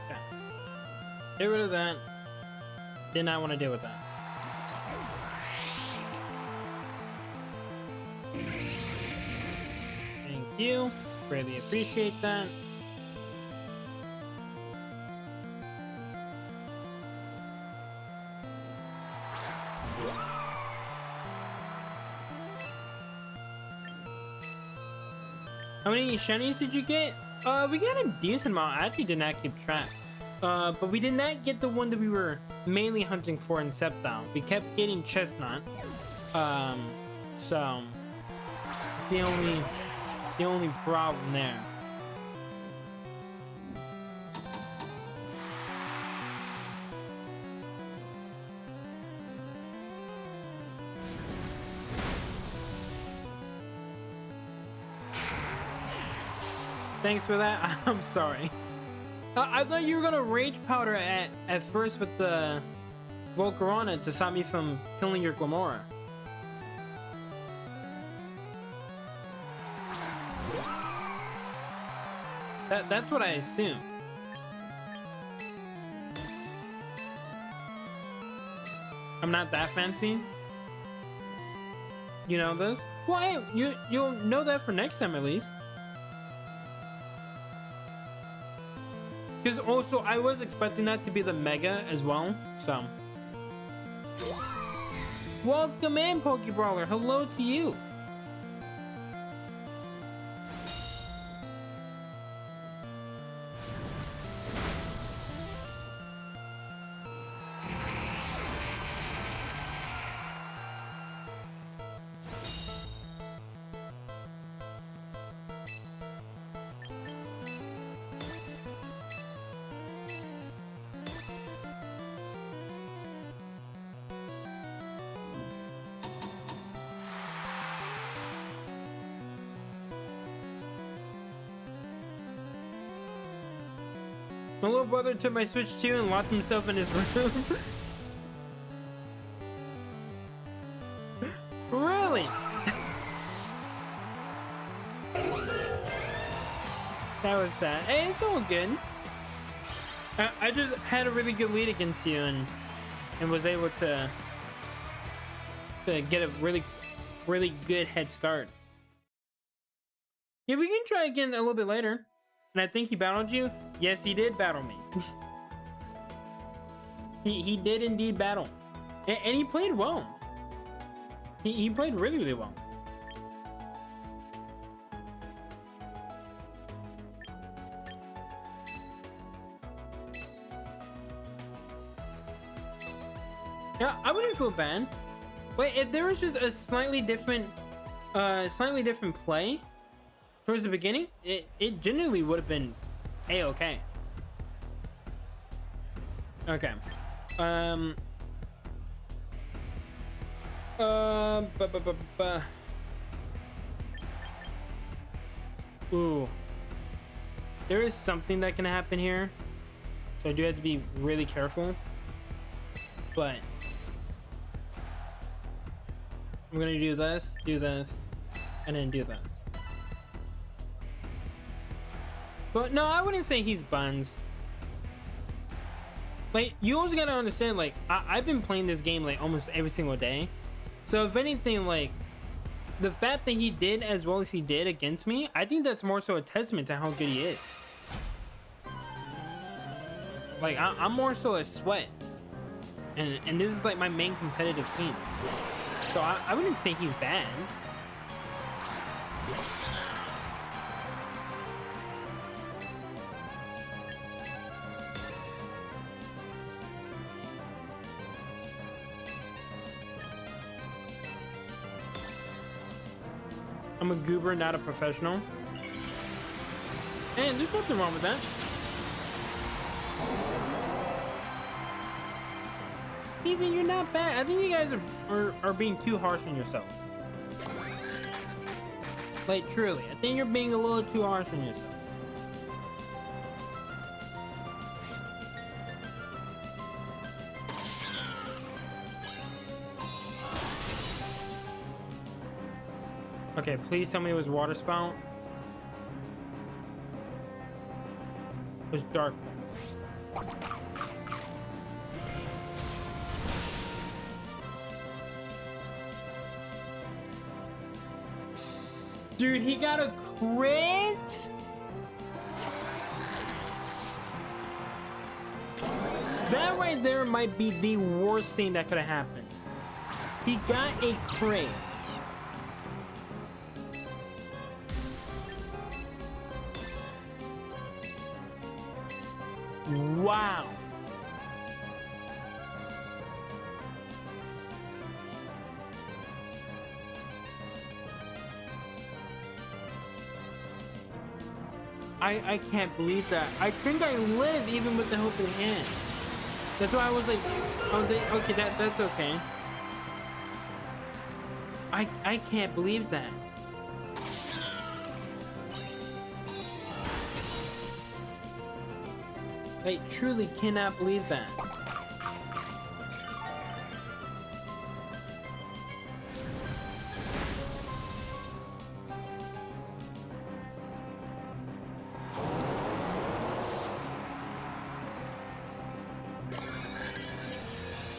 Okay. Get rid of that. Did not want to deal with that. You greatly appreciate that. How many shinies did you get? We got a decent amount. I actually did not keep track. But we did not get the one that we were mainly hunting for in Septown. We kept getting Chestnut. So it's the only problem there. Thanks for that. I'm sorry. I thought you were gonna rage powder at first with the Volcarona to stop me from killing your Glamora. That's what I assume. I'm not that fancy. You know this? Well, hey, you'll know that for next time at least. Because also I was expecting that to be the Mega as well. So, welcome in, Pokebrawler. Hello to you. My little brother took my Switch 2 and locked himself in his room. Really? That was sad. Hey, it's all good. I just had a really good lead against you and was able to get a really good head start. Yeah, we can try again a little bit later. And I think he battled you. Yes, he did battle me. he did indeed battle, and he played well. He played really well. Yeah, I wouldn't feel bad. Wait, if there was just a slightly different play towards the beginning, it genuinely would have been a-okay. Okay. Ooh. There is something that can happen here, so I do have to be really careful. But I'm gonna do this, and then do this. But no, I wouldn't say he's buns. Like, you also gotta understand, like, I've been playing this game like almost every single day. So if anything, like, the fact that he did as well as he did against me, I think that's more so a testament to how good he is. Like, I'm more so a sweat. And this is like my main competitive team. So I wouldn't say he's bad. I'm a goober, not a professional. And there's nothing wrong with that. Even you're not bad. I think you guys are being too harsh on yourself. Like, truly, I think you're being a little too harsh on yourself. Okay, please tell me it was water spout. It was dark. Dude, he got a crit? That right there might be the worst thing that could have happened. He got a crit. Wow. I can't believe that. I think I live even with the helping hand. That's why I was like, okay, that's okay. I can't believe that. I truly cannot believe that.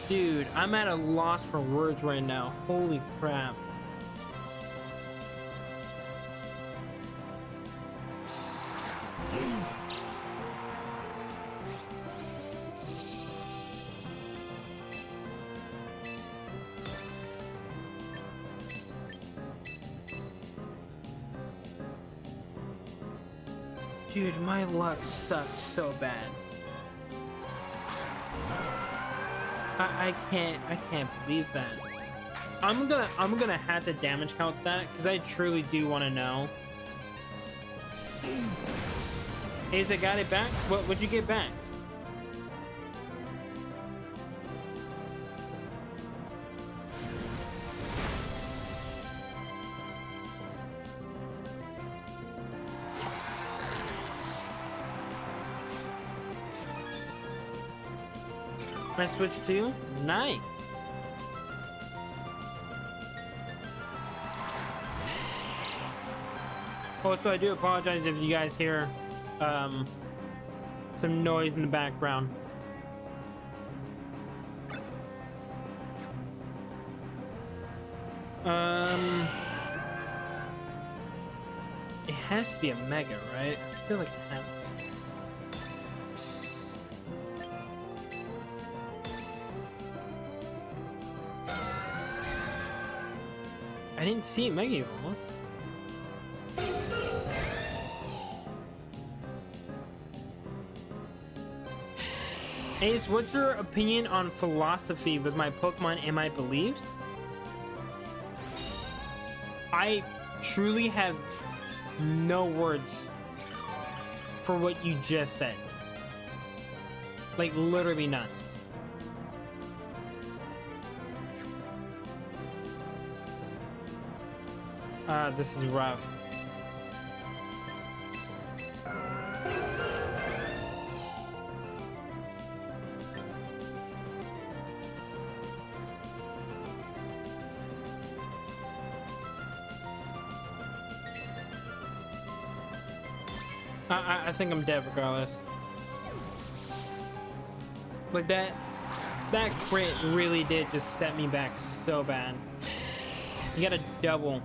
Dude, I'm at a loss for words right now. Holy crap. Dude, my luck sucks so bad. I can't believe that. I'm gonna have to damage count that because I truly do want to know. Ace, I got it back. What'd you get back? I switched to nice. Also, I do apologize if you guys hear some noise in the background. It has to be a mega, right? I feel like it has to be. I didn't see Mega Evolve. Ace, what's your opinion on philosophy with my Pokemon and my beliefs? I truly have no words for what you just said. Like, literally none. This is rough. I think I'm dead regardless. Like that crit really did just set me back so bad. You got a double.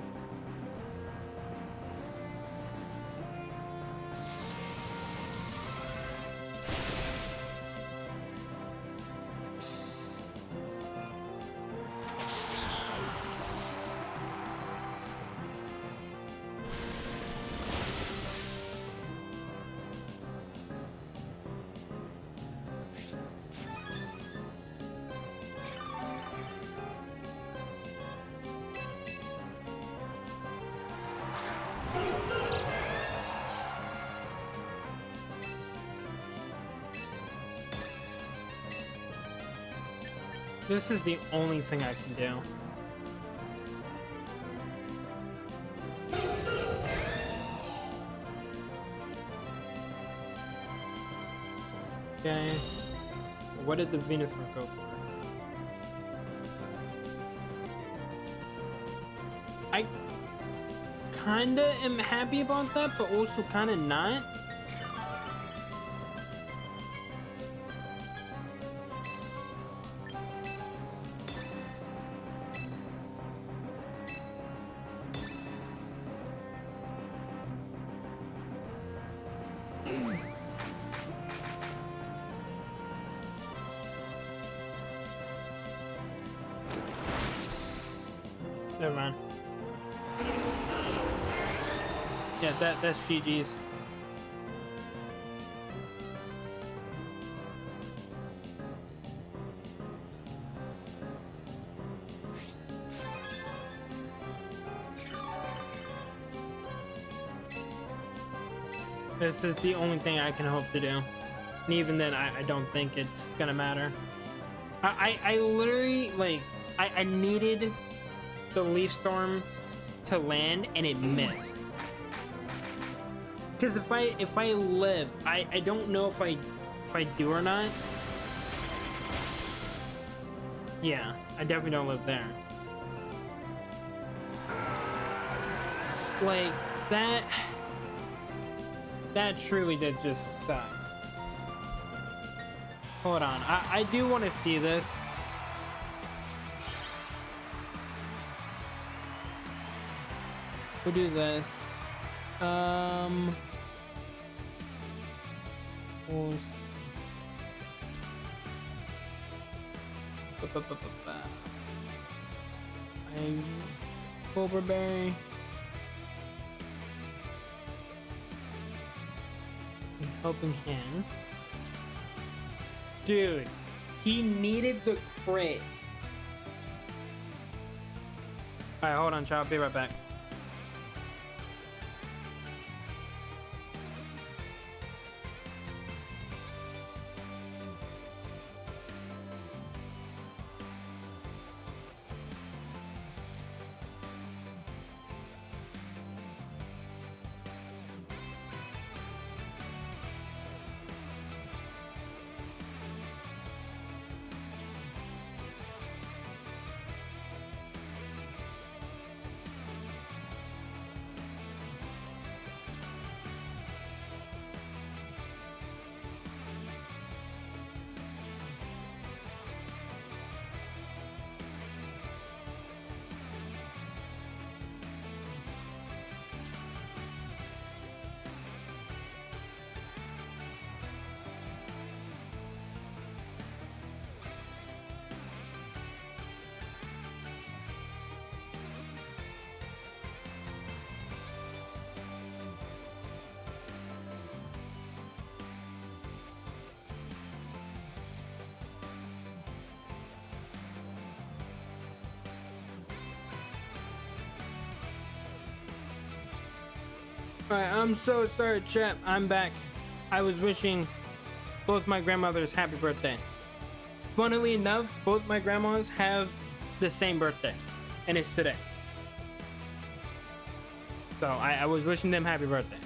This is the only thing I can do. Okay. What did the Venus one go for? I kinda am happy about that, but also kinda not. Never mind. Yeah, that's GG's. This is the only thing I can hope to do. And even then, I don't think it's gonna matter. I literally, like, I needed the Leaf Storm to land, and it missed. Because if I lived, I don't know if I do or not. Yeah, I definitely don't live there. Like, that truly did just suck. Hold on, I do want to see this. We'll do this. We'll... Cobra Berry. Helping Hand. Dude, he needed the crit. Alright, hold on, child. Be right back. Alright, I'm so sorry, chat. I'm back. I was wishing both my grandmothers happy birthday. Funnily enough, both my grandmas have the same birthday, and it's today. So I was wishing them happy birthday.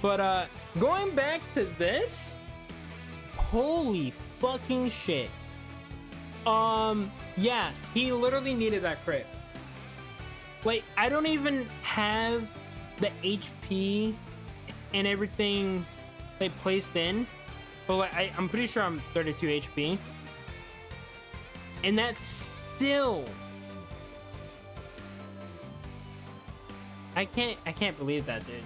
But going back to this, holy fucking shit. Yeah, he literally needed that crit. Like, I don't even have the HP and everything they placed in, but like, I'm pretty sure I'm 32 HP, and that's still, I can't believe that, dude.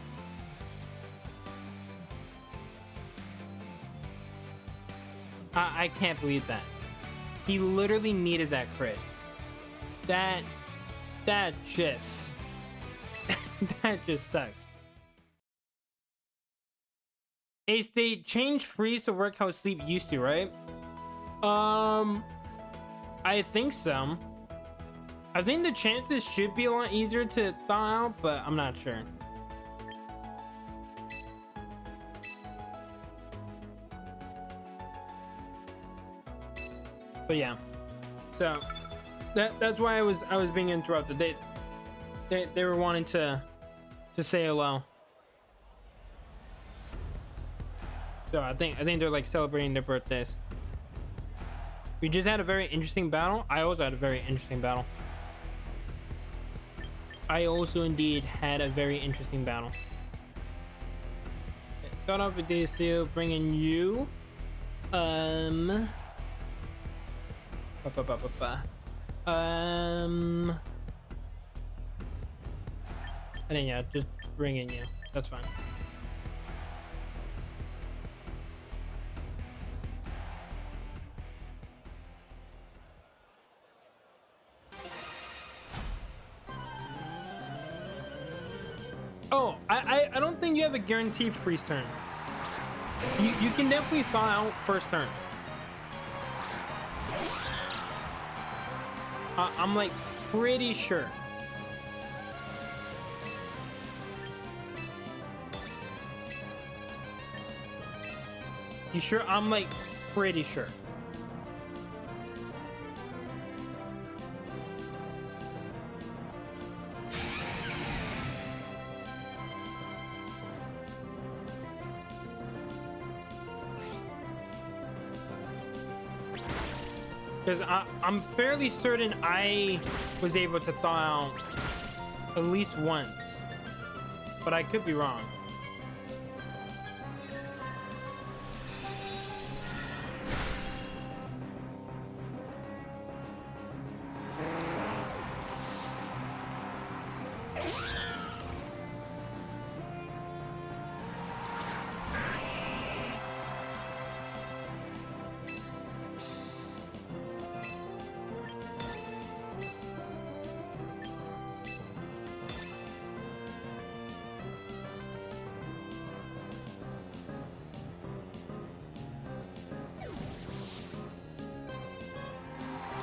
I can't believe that. He literally needed that crit. That just that just sucks. Ace, they changed freeze to work how sleep used to, right? I think so. I think the chances should be a lot easier to thaw out, but I'm not sure. But yeah. So that's why I was being interrupted. They were wanting to say hello. So I think they're like celebrating their birthdays. We just had a very interesting battle. I also had a very interesting battle. I also indeed had a very interesting battle. Start off with these two, bringing you. And then yeah, just bringing you. That's fine. Oh, I don't think you have a guaranteed freeze turn. You can definitely thaw out first turn. I'm like pretty sure. You sure? I'm like pretty sure. Because I'm fairly certain I was able to thaw out at least once. But I could be wrong.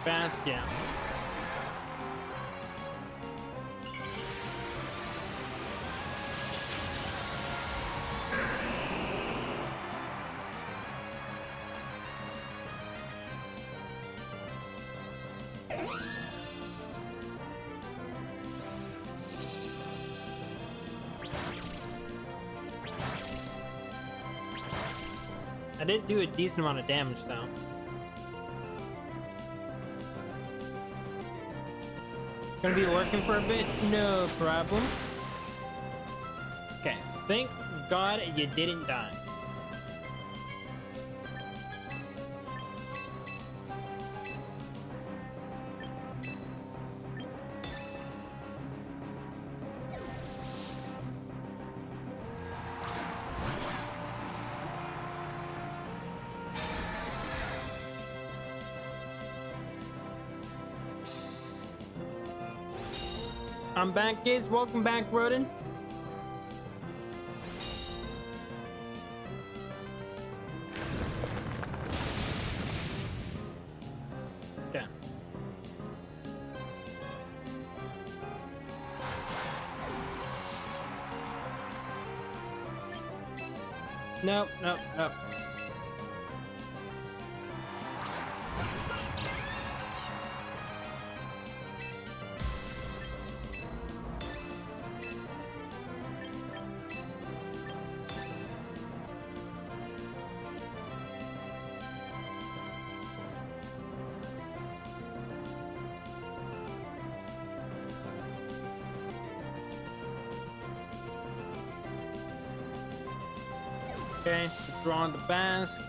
Fast, yeah. I did do a decent amount of damage though. Gonna be working for a bit? No problem. Okay, thank God you didn't die. I'm back, kids. Welcome back, Rodin. Okay. Nope, nope, nope. Okay, draw on the mask.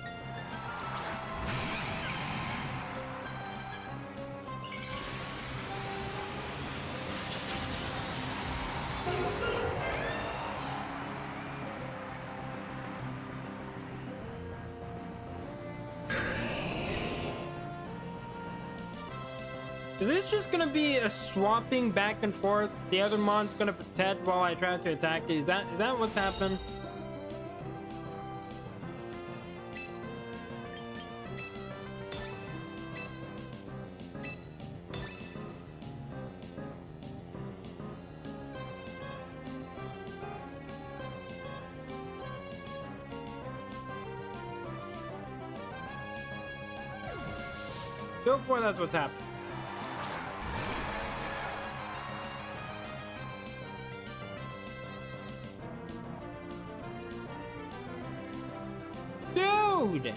Is this just gonna be a swapping back and forth? The other mon's gonna protect while I try to attack it. Is that what's happened? So far, that's what's happened. day.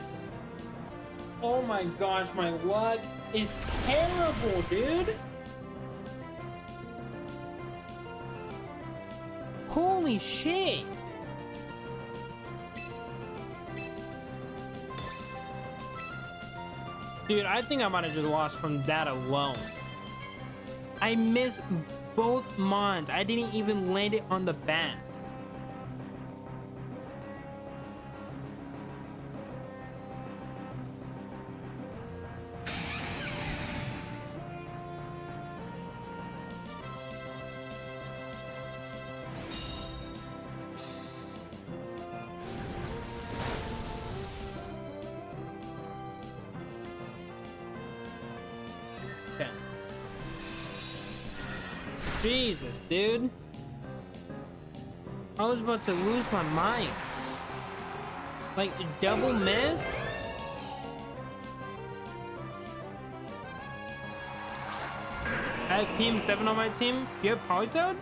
Oh my gosh, my luck is terrible, dude. Holy shit. Dude, I think I might have just lost from that alone. I missed both mons. I didn't even land it on the bats. Okay. Jesus, dude. I was about to lose my mind. Like, double miss? I have PM7 on my team. You have Polytoad?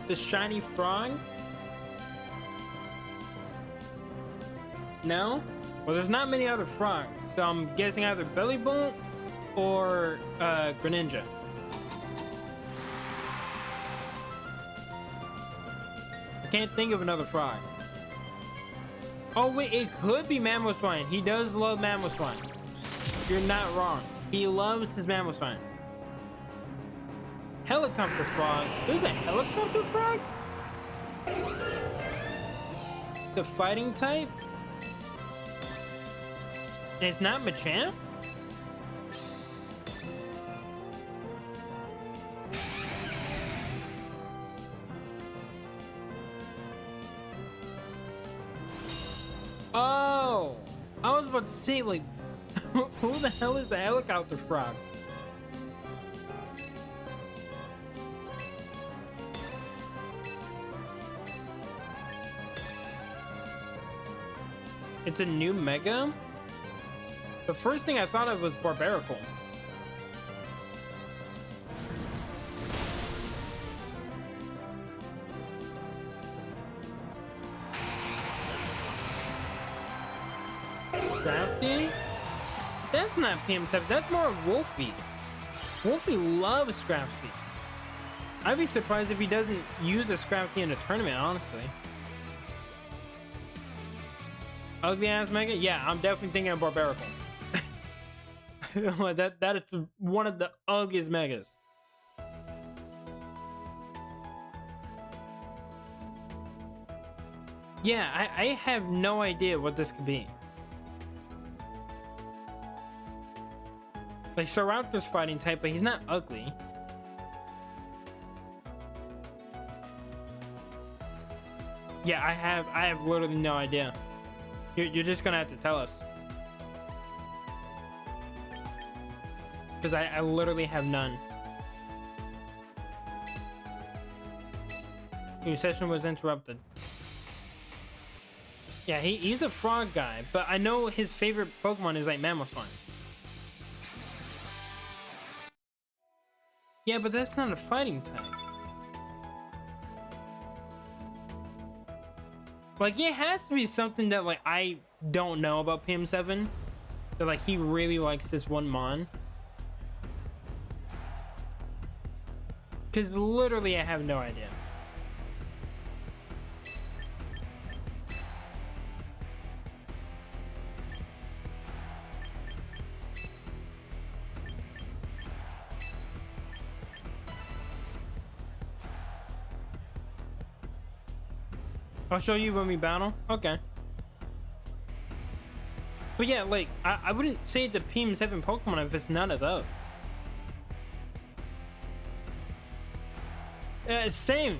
The shiny frog? No? Well, there's not many other frogs, so I'm guessing either Belly Bolt or Greninja. I can't think of another frog. Oh wait, it could be Mamoswine. He does love Mamoswine. You're not wrong. He loves his Mamoswine. Helicopter frog. There's a helicopter frog? The fighting type? And it's not Machamp? Oh! I was about to say, like, who the hell is the helicopter frog? It's a new Mega? The first thing I thought of was Barbaracle. Scrafty? That's not PM7, that's more of Wolfie. Wolfie loves Scrafty. I'd be surprised if he doesn't use a Scrafty in a tournament, honestly. Ugly ass Mega? Yeah, I'm definitely thinking of Barbaracle. that is one of the ugliest Megas. Yeah, I have no idea what this could be. Like, Staraptor's fighting type, but he's not ugly. Yeah, I have literally no idea. You're just gonna have to tell us. Because I literally have none. Your session was interrupted. Yeah, he's a frog guy, but I know his favorite Pokemon is like Mamoswine. Yeah, but that's not a fighting type. Like, it has to be something that, like, I don't know about PM7. That, like, he really likes this one Mon. Because literally, I have no idea. I'll show you when we battle. Okay. But yeah, like, I wouldn't say it's a PM7 Pokemon if it's none of those. Same.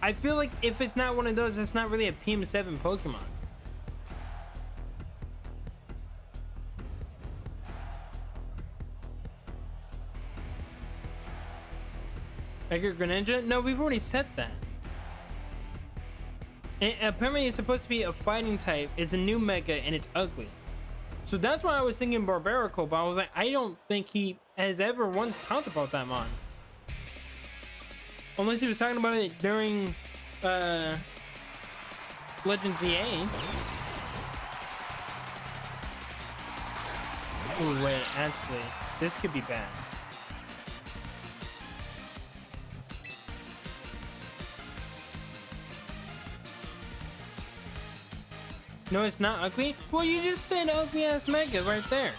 I feel like if it's not one of those, it's not really a PM7 Pokemon. Mega Greninja? No, we've already said that. And apparently it's supposed to be a fighting type. It's a new Mega and it's ugly. So that's why I was thinking Barbarical, but I was like, I don't think he has ever once talked about that mon. Unless he was talking about it during Legends EA. Oh wait, actually, this could be bad. No, it's not ugly? Well, you just said ugly ass mega right there.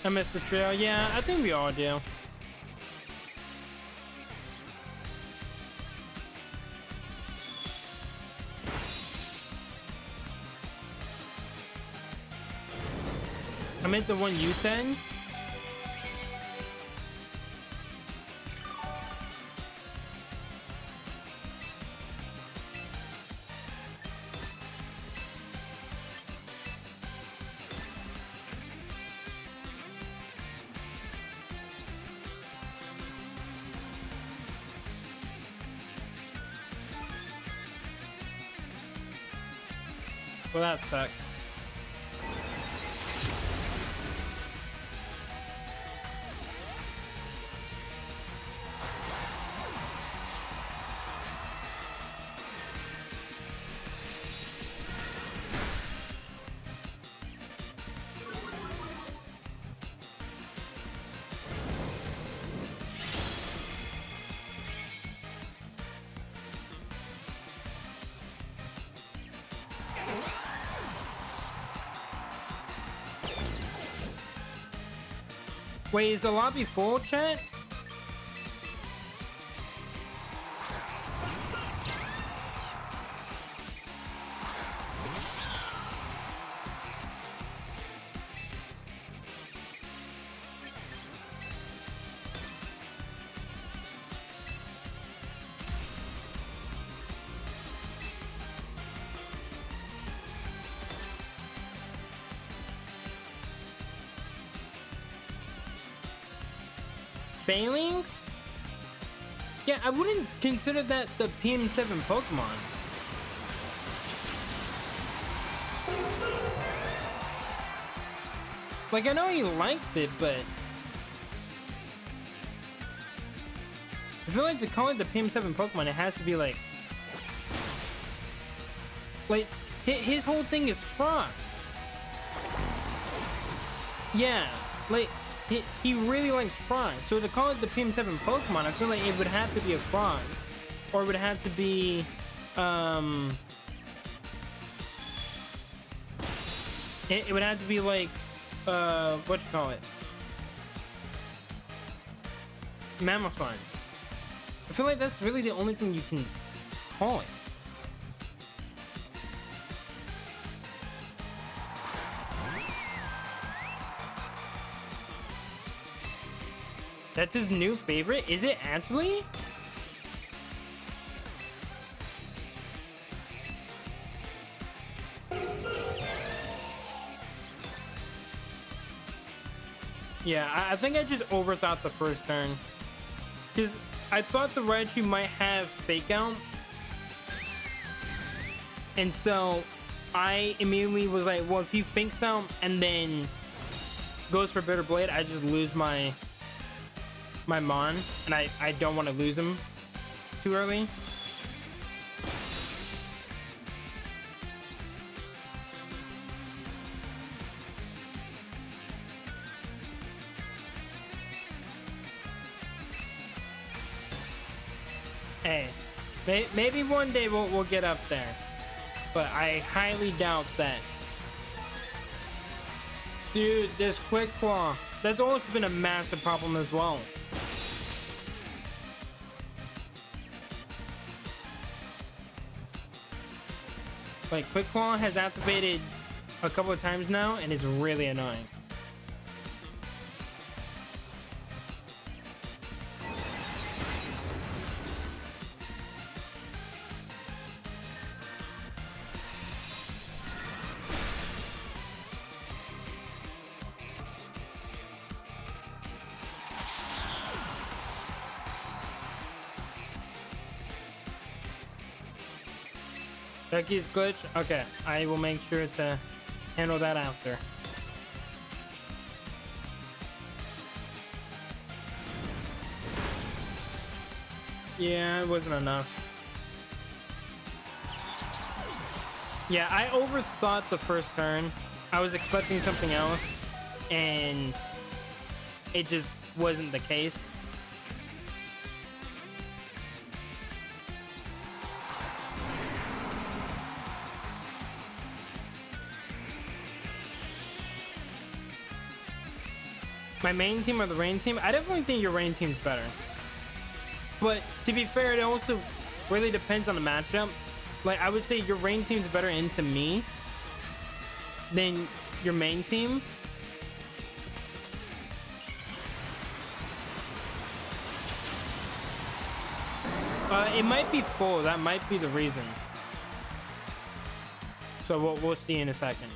I missed the trail. Yeah, I think we all do. I meant the one you said. Well, that sucks. Wait, is the lobby full, chat? Failings? Yeah, I wouldn't consider that the PM7 Pokemon. Like, I know he likes it, but I feel like to call it the PM7 Pokemon, it has to be like his whole thing is fraud. Yeah, like he really likes fraud. So to call it the PM7 Pokemon, I feel like it would have to be a fraud, or it would have to be it would have to be like what you call it, Mammophone. I feel like that's really the only thing you can call it. That's his new favorite? Is it actually? Yeah, I think I just overthought the first turn. Because I thought the Raichu might have Fake Out. And so I immediately was like, well, if he Fakes Out and then goes for Bitter Blade, I just lose my Mon, and I don't want to lose him too early. Hey, maybe one day we'll get up there, but I highly doubt that. Dude, this Quick Claw, that's always been a massive problem as well. Like, Quick Claw has activated a couple of times now, and it's really annoying. Ducky's glitch? Okay, I will make sure to handle that after. Yeah, it wasn't enough. Yeah, I overthought the first turn. I was expecting something else, and it just wasn't the case. My main team or the rain team? I definitely think your rain team's better. But to be fair, it also really depends on the matchup. Like, I would say your rain team's better into me than your main team. It might be full. That might be the reason. So we'll see in a second.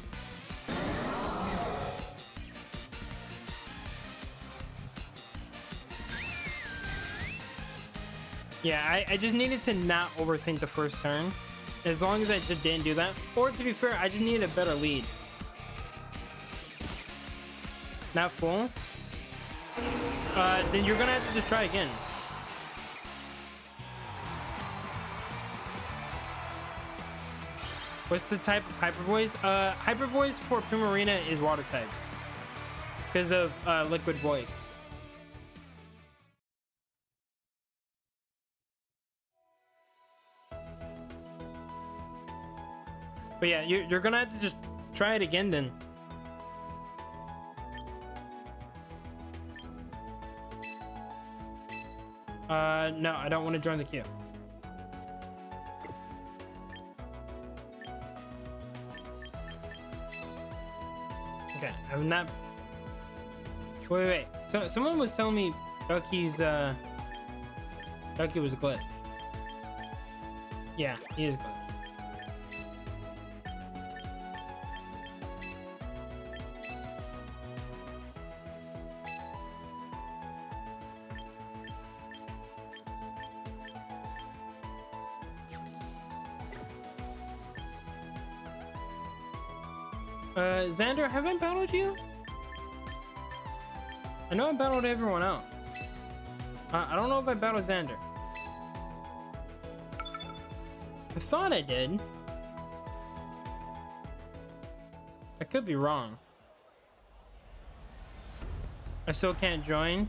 Yeah, I just needed to not overthink the first turn. As long as I just didn't do that. Or to be fair, I just needed a better lead. Not full? Then you're gonna have to just try again. What's the type of Hyper Voice? Hyper Voice for Primarina is water type. Because of Liquid Voice. But yeah, you're gonna have to just try it again then. No, I don't want to join the queue. Okay, I'm not. Wait. So someone was telling me Ducky's Ducky was glitched. Yeah, he is glitched. Xander, have I battled you? I know I battled everyone else. I don't know if I battled Xander. I thought I did. I could be wrong. I still can't join.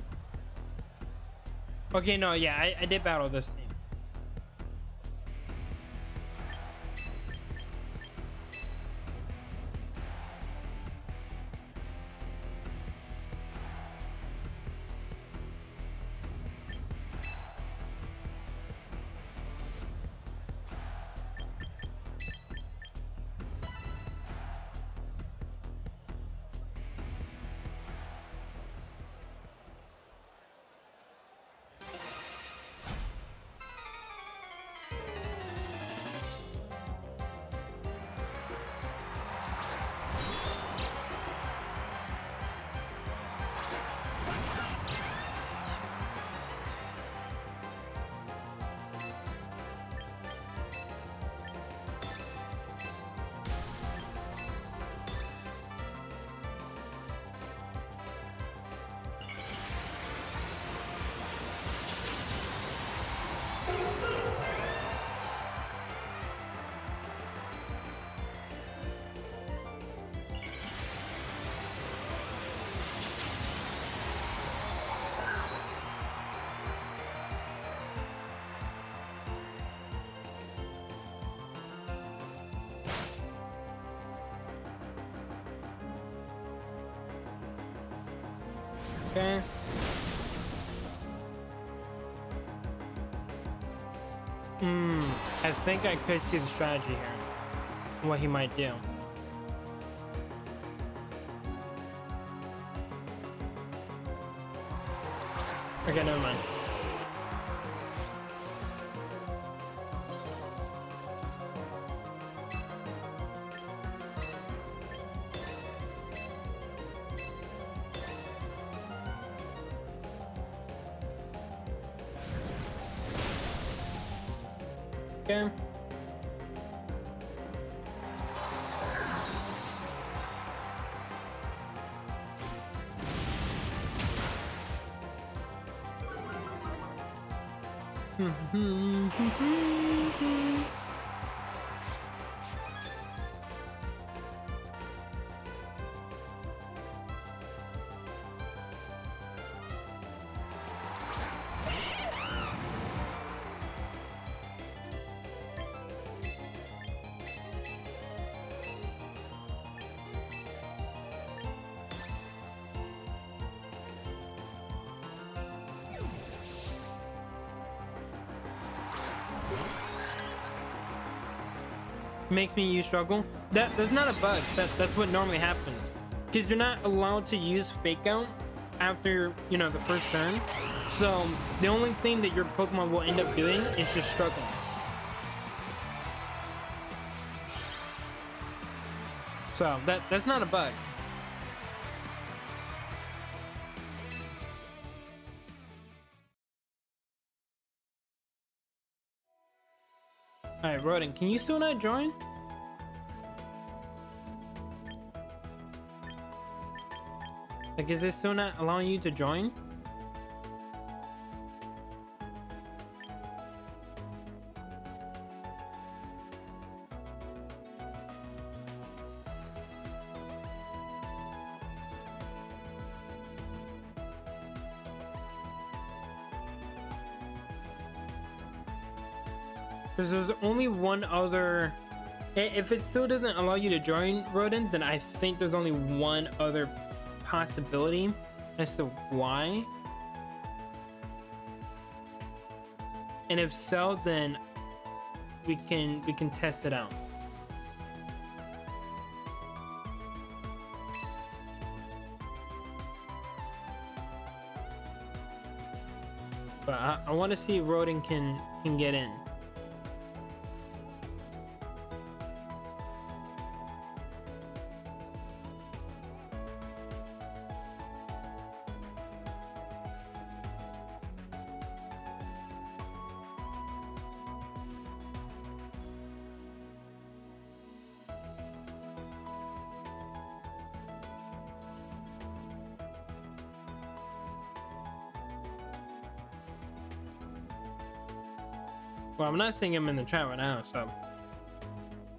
Okay, no, yeah, I did battle this team. Okay. I think I could see the strategy here. What he might do. Okay, never mind. Okay. Makes me use struggle. That's not a bug. That's what normally happens. Because you're not allowed to use fake out after, you know, the first turn. So the only thing that your Pokemon will end up doing is just struggling. So that's not a bug. Alright, Rodent, can you still not join? Like, is this still not allowing you to join? Because there's only one other... If it still doesn't allow you to join, Rodent, then I think there's only one other possibility as to why. And if so, then we can test it out. But I want to see if Rodent can get in. Well, I'm not seeing him in the chat right now, so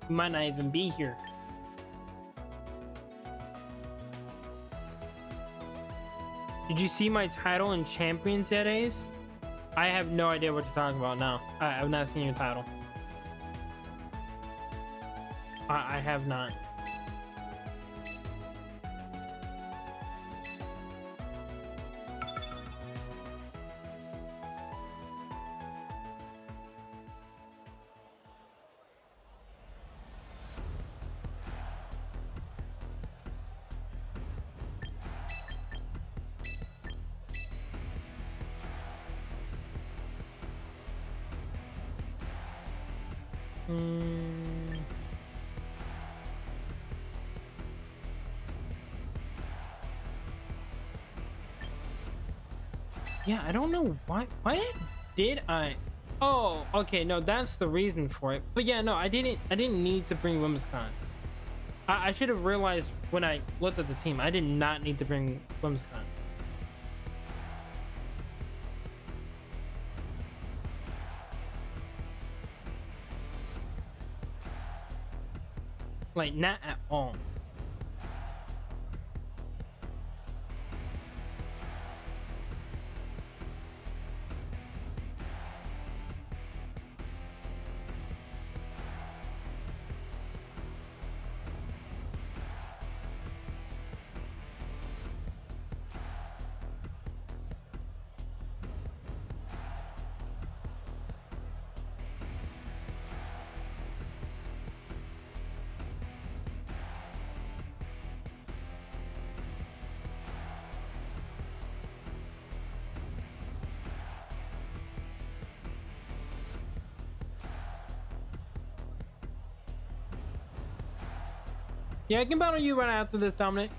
he might not even be here. Did you see my title in Champions yet, Ace? I have no idea what you're talking about now. I've not seen your title. I have not. Yeah, I don't know why did I... Oh, okay, no, that's the reason for it. But yeah, no, I didn't need to bring Whimsicott. I should have realized when I looked at the team, I did not need to bring Whimsicott. Like, not at all. Yeah, I can battle you right after this, Dominic.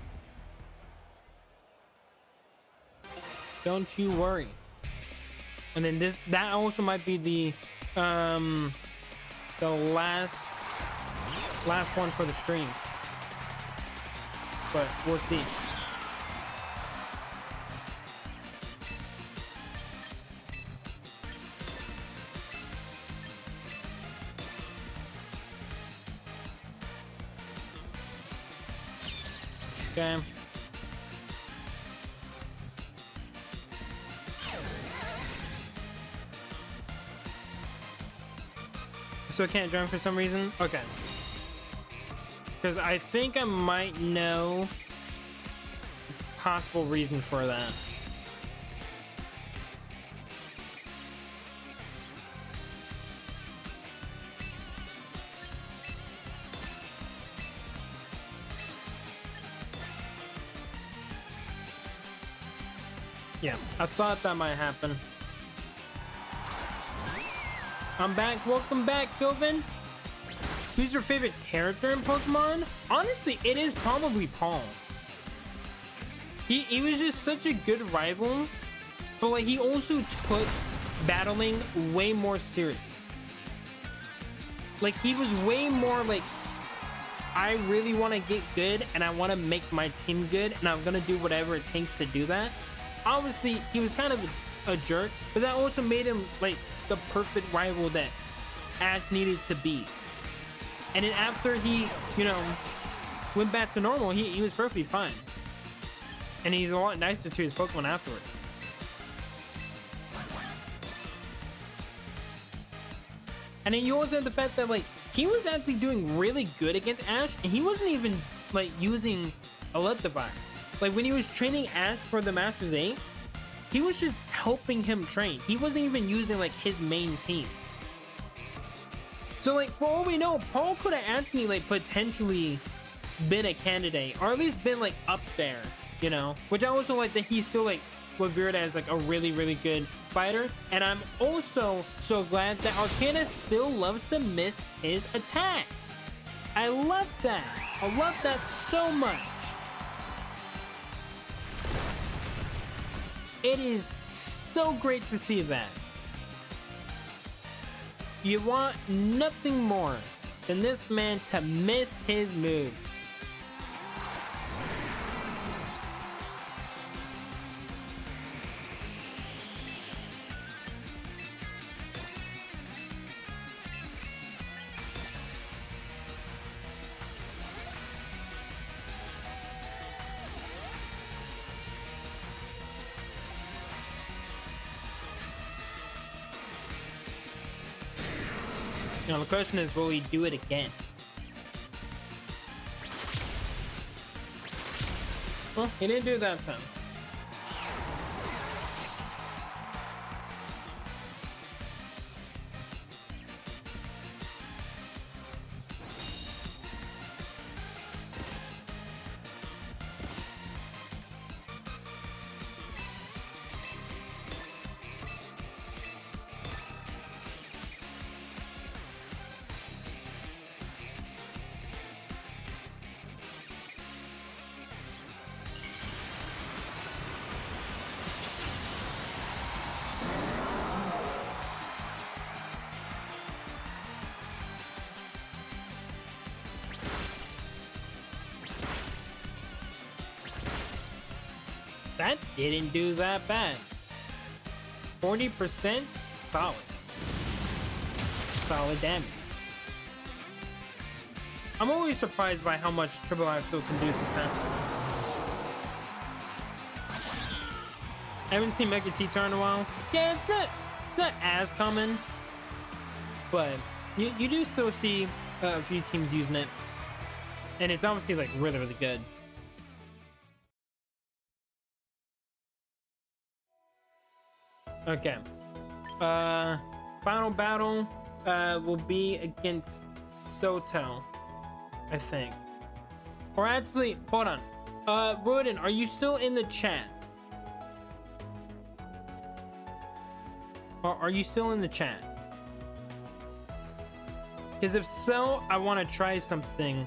Don't you worry. And then that also might be the last one for the stream. But we'll see. Okay. So I can't join for some reason? Okay. Because I think I might know possible reason for that. Yeah, I thought that might happen. I'm back. Welcome back, Gilvin. Who's your favorite character in Pokemon? Honestly, it is probably Paul. He was just such a good rival, but like he also took battling way more serious. Like he was way more like, I really want to get good and I want to make my team good and I'm gonna do whatever it takes to do that. Obviously, he was kind of a jerk, but that also made him like the perfect rival that Ash needed to be. And then after he, you know, went back to normal, he was perfectly fine. And he's a lot nicer to his Pokemon afterward. And then you also have the fact that like he was actually doing really good against Ash, and he wasn't even like using Electivire. Like when he was training Ash for the Masters 8, he was just helping him train. He wasn't even using like his main team. So like for all we know, Paul could have actually like potentially been a candidate, or at least been like up there, you know? Which I also like that he's still like revered as like a really, really good fighter. And I'm also so glad that Arcanus still loves to miss his attacks. I love that. I love that so much. It is so great to see that. You want nothing more than this man to miss his move. Now the question is, will he do it again? Well, he didn't do that time. That didn't do that bad. 40% solid. Solid damage. I'm always surprised by how much Triple I still can do sometimes. I haven't seen Mega T-Turn in a while. Yeah, it's not as common, but you do still see a few teams using it, and it's obviously like really, really good. Okay. Final battle will be against Soto, I think. Or actually, hold on. Roden, are you still in the chat? Or are you still in the chat? Because if so, I want to try something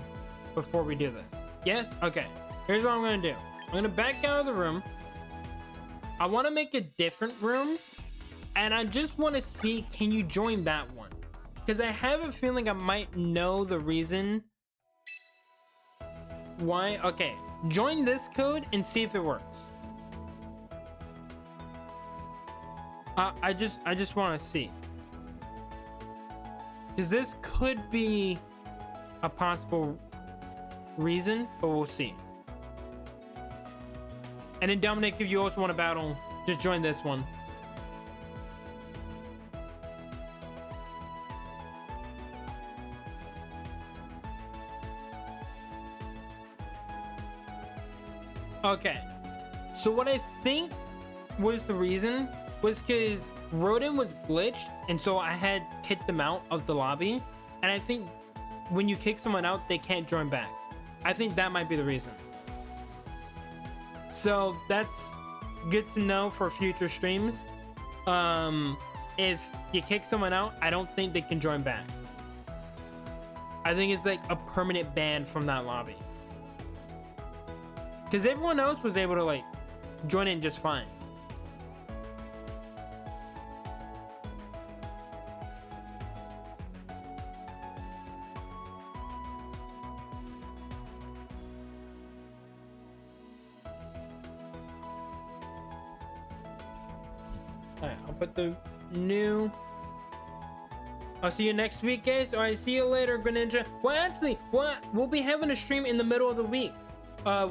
before we do this. Yes? Okay. Here's what I'm going to do. I'm going to back out of the room. I want to make a different room, and I just want to see, can you join that one? Because I have a feeling I might know the reason why. Okay, join this code and see if it works. I just want to see, because this could be a possible reason, but we'll see. And then Dominic, if you also want to battle, just join this one. Okay, so what I think was the reason was because Rodin was glitched, and so I had kicked them out of the lobby. And I think when you kick someone out, they can't join back. I think that might be the reason. So that's good to know for future streams. If you kick someone out, I don't think they can join back. I think it's like a permanent ban from that lobby. Because everyone else was able to like join in just fine. Alright, I'll put the new. I'll see you next week, guys. Alright, see you later, Greninja. Well, actually, we'll be having a stream in the middle of the week.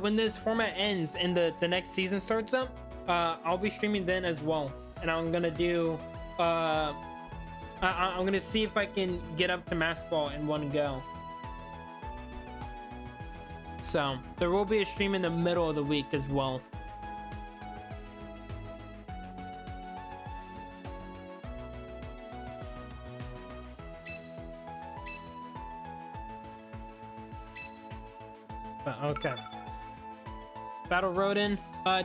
When this format ends and the next season starts up, I'll be streaming then as well. And I'm gonna do I'm gonna see if I can get up to Master Ball in one go. So there will be a stream in the middle of the week as well. But okay. Battle Rodin.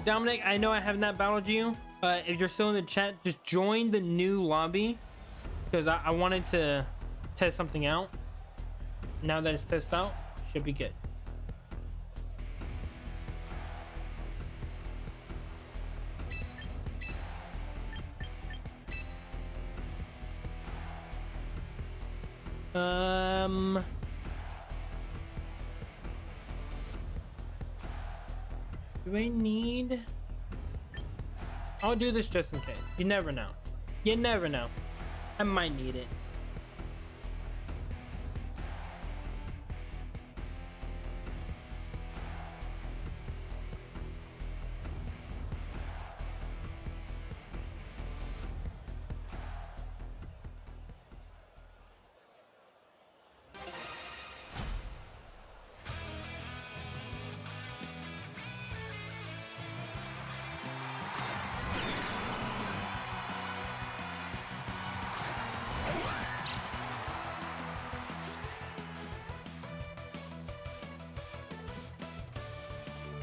Dominic, I know I have not battled you. If you're still in the chat, just join the new lobby. Because I wanted to test something out. Now that it's tested out, should be good. Do I need... I'll do this just in case. You never know. You never know. I might need it.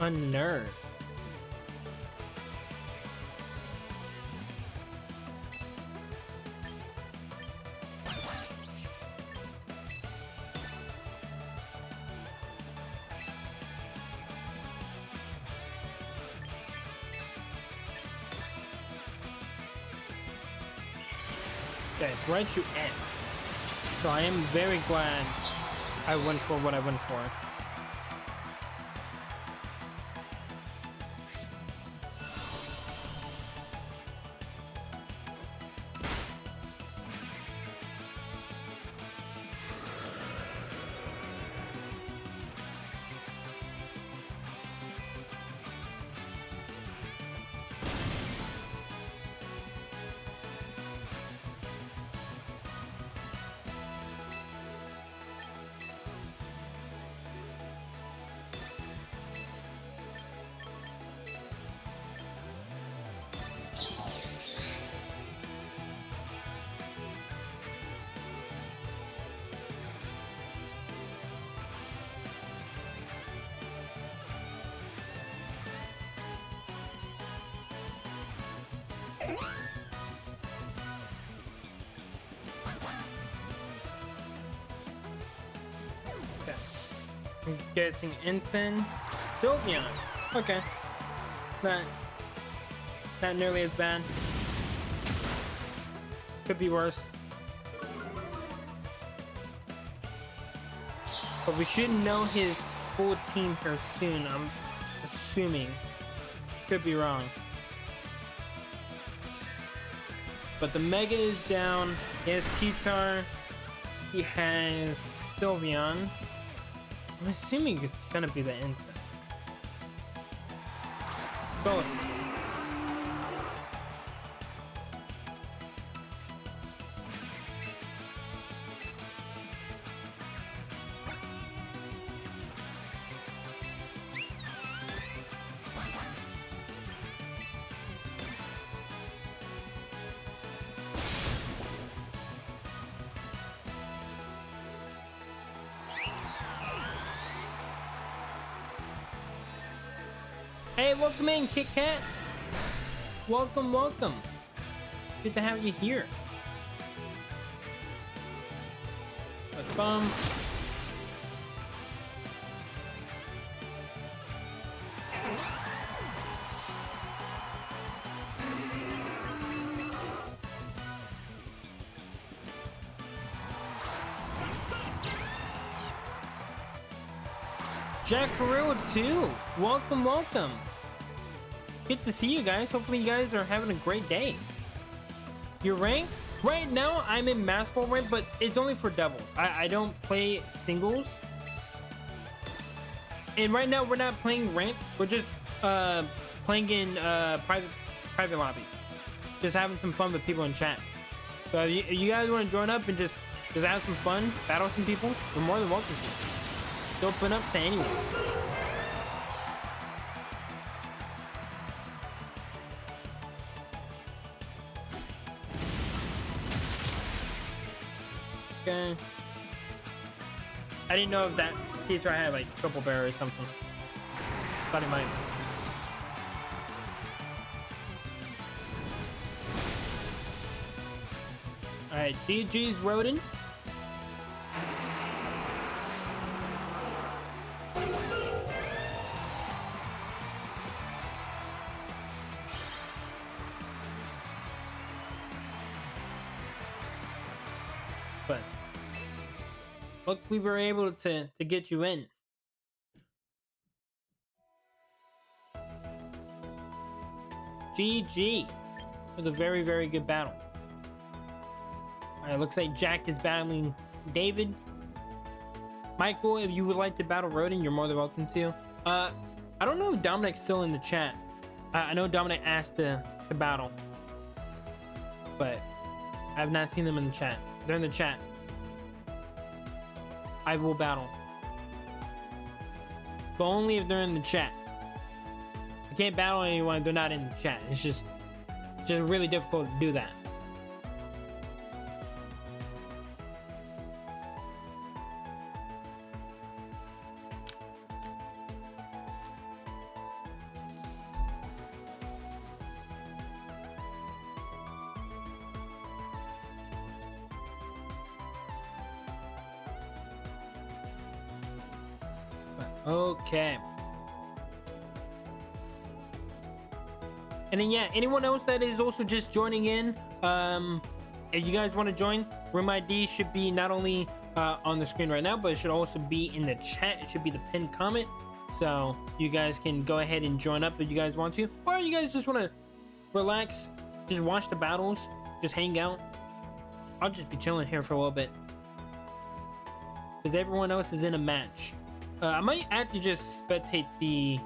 A nerd. Okay, Raichu ends. So I am very glad I went for what I went for. I'm guessing Ensign. Sylveon. Okay. Not nearly as bad. Could be worse. But we should know his full team here soon, I'm assuming. Could be wrong. But the Mega is down. He has T-Tar. He has Sylveon. I'm assuming it's gonna be the Ensign. Go. Hey, welcome in, Kit Kat. Welcome, welcome. Good to have you here. Let's bum. Jack for real too. Welcome, welcome. Good to see you guys. Hopefully you guys are having a great day. Your rank? Right now I'm in mass ball rank, but it's only for doubles. I don't play singles. And right now we're not playing rank. We're just playing in private lobbies. Just having some fun with people in chat. So if you guys want to join up and just have some fun, battle some people, you're more than welcome to. It's open up to anyone. Okay. I didn't know if that teacher had like triple bear or something. Thought he might. Alright, GG's Rodin. But look, we were able to get you in. GG. It was a very, very good battle. Alright, looks like Jack is battling David. Michael, if you would like to battle Rodin, you're more than welcome to. I don't know if Dominic's still in the chat. I know Dominic asked to battle, but I have not seen them in the chat. They're in the chat. I will battle, but only if they're in the chat. I can't battle anyone if they're not in the chat. It's just really difficult to do that. Okay. And then yeah, anyone else that is also just joining in, if you guys want to join, room ID should be not only on the screen right now, but it should also be in the chat. It should be the pinned comment, so you guys can go ahead and join up if you guys want to, or you guys just want to relax, just watch the battles, just hang out. I'll just be chilling here for a little bit because everyone else is in a match. I might actually just spectate the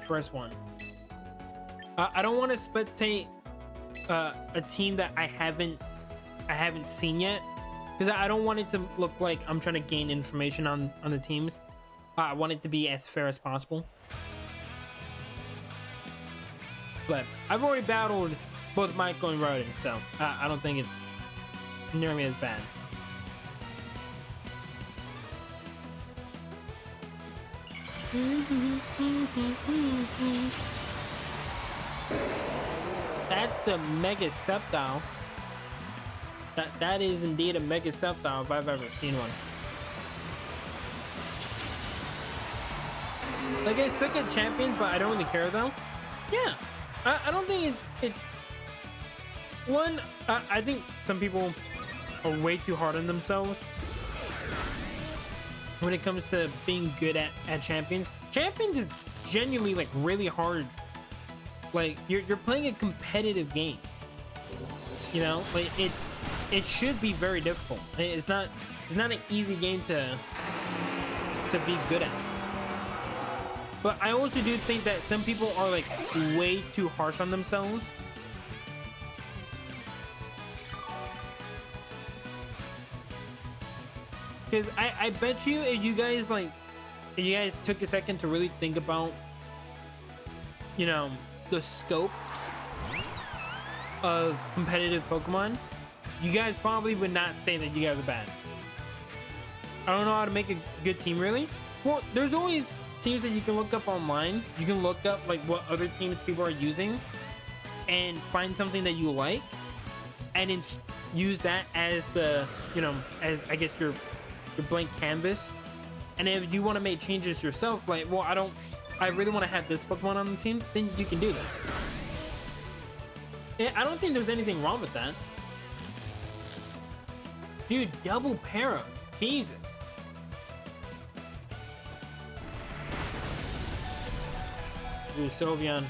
first one. I don't want to spectate a team that I haven't seen yet, because I don't want it to look like I'm trying to gain information on the teams. I want it to be as fair as possible. But I've already battled both Michael and Rodin, so I don't think it's nearly as bad. That's a Mega Sceptile. That is indeed a Mega Sceptile if I've ever seen one. Like, I suck at champions, but I don't really care though. Yeah, I don't think it one, I think some people are way too hard on themselves when it comes to being good at champions. Champions is genuinely like really hard. Like, you're playing a competitive game, you know. Like, it should be very difficult. It's not an easy game to be good at. But I also do think that some people are like way too harsh on themselves. Because I bet you if you guys took a second to really think about, you know, the scope of competitive Pokemon, you guys probably would not say that you guys are bad. I don't know how to make a good team, really. Well, there's always teams that you can look up online. You can look up like what other teams people are using and find something that you like and then use that as the, you know, as I guess your blank canvas. And if you want to make changes yourself, like, well, I really want to have this Pokemon on the team, then you can do that. And I don't think there's anything wrong with that. Dude, double para. Jesus. Ooh, Sylveon.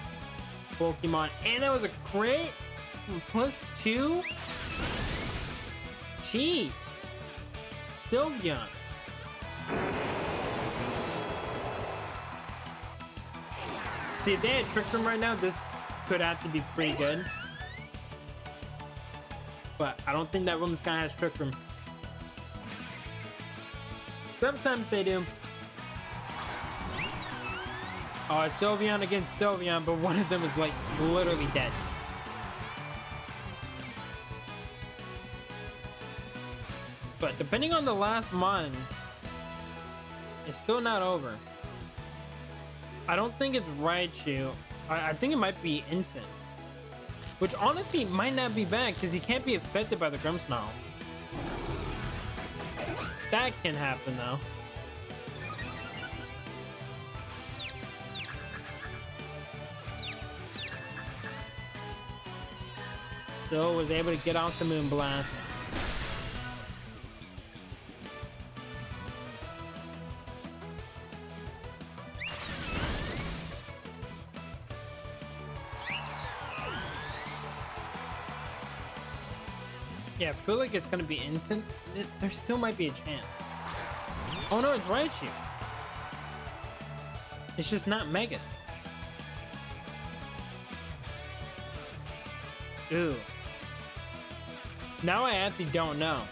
Pokemon. And that was a crit? +2? Jeez. Sylveon. See, if they had Trick Room right now, this could have to be pretty good. But I don't think that Room Sky has Trick Room. Sometimes they do. Sylveon against Sylveon, but one of them is like literally dead. But depending on the last mon, it's still not over. I don't think it's Raichu. I think it might be Instant. Which honestly might not be bad because he can't be affected by the Grimmsnarl. That can happen though. Still was able to get off the Moonblast. Yeah, I feel like it's gonna be instant. There still might be a chance. Oh no, it's Raichu. It's just not Mega. Ooh. Now I actually don't know.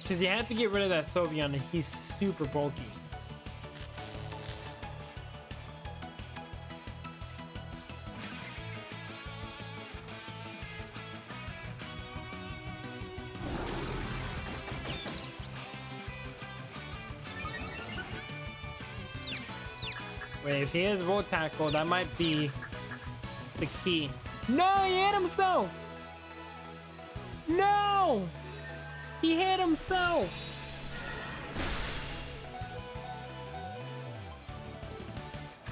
Because you have to get rid of that Sylveon and he's super bulky. Wait, if he has Volt Tackle, that might be the key. No, he hit himself! No! He hit himself!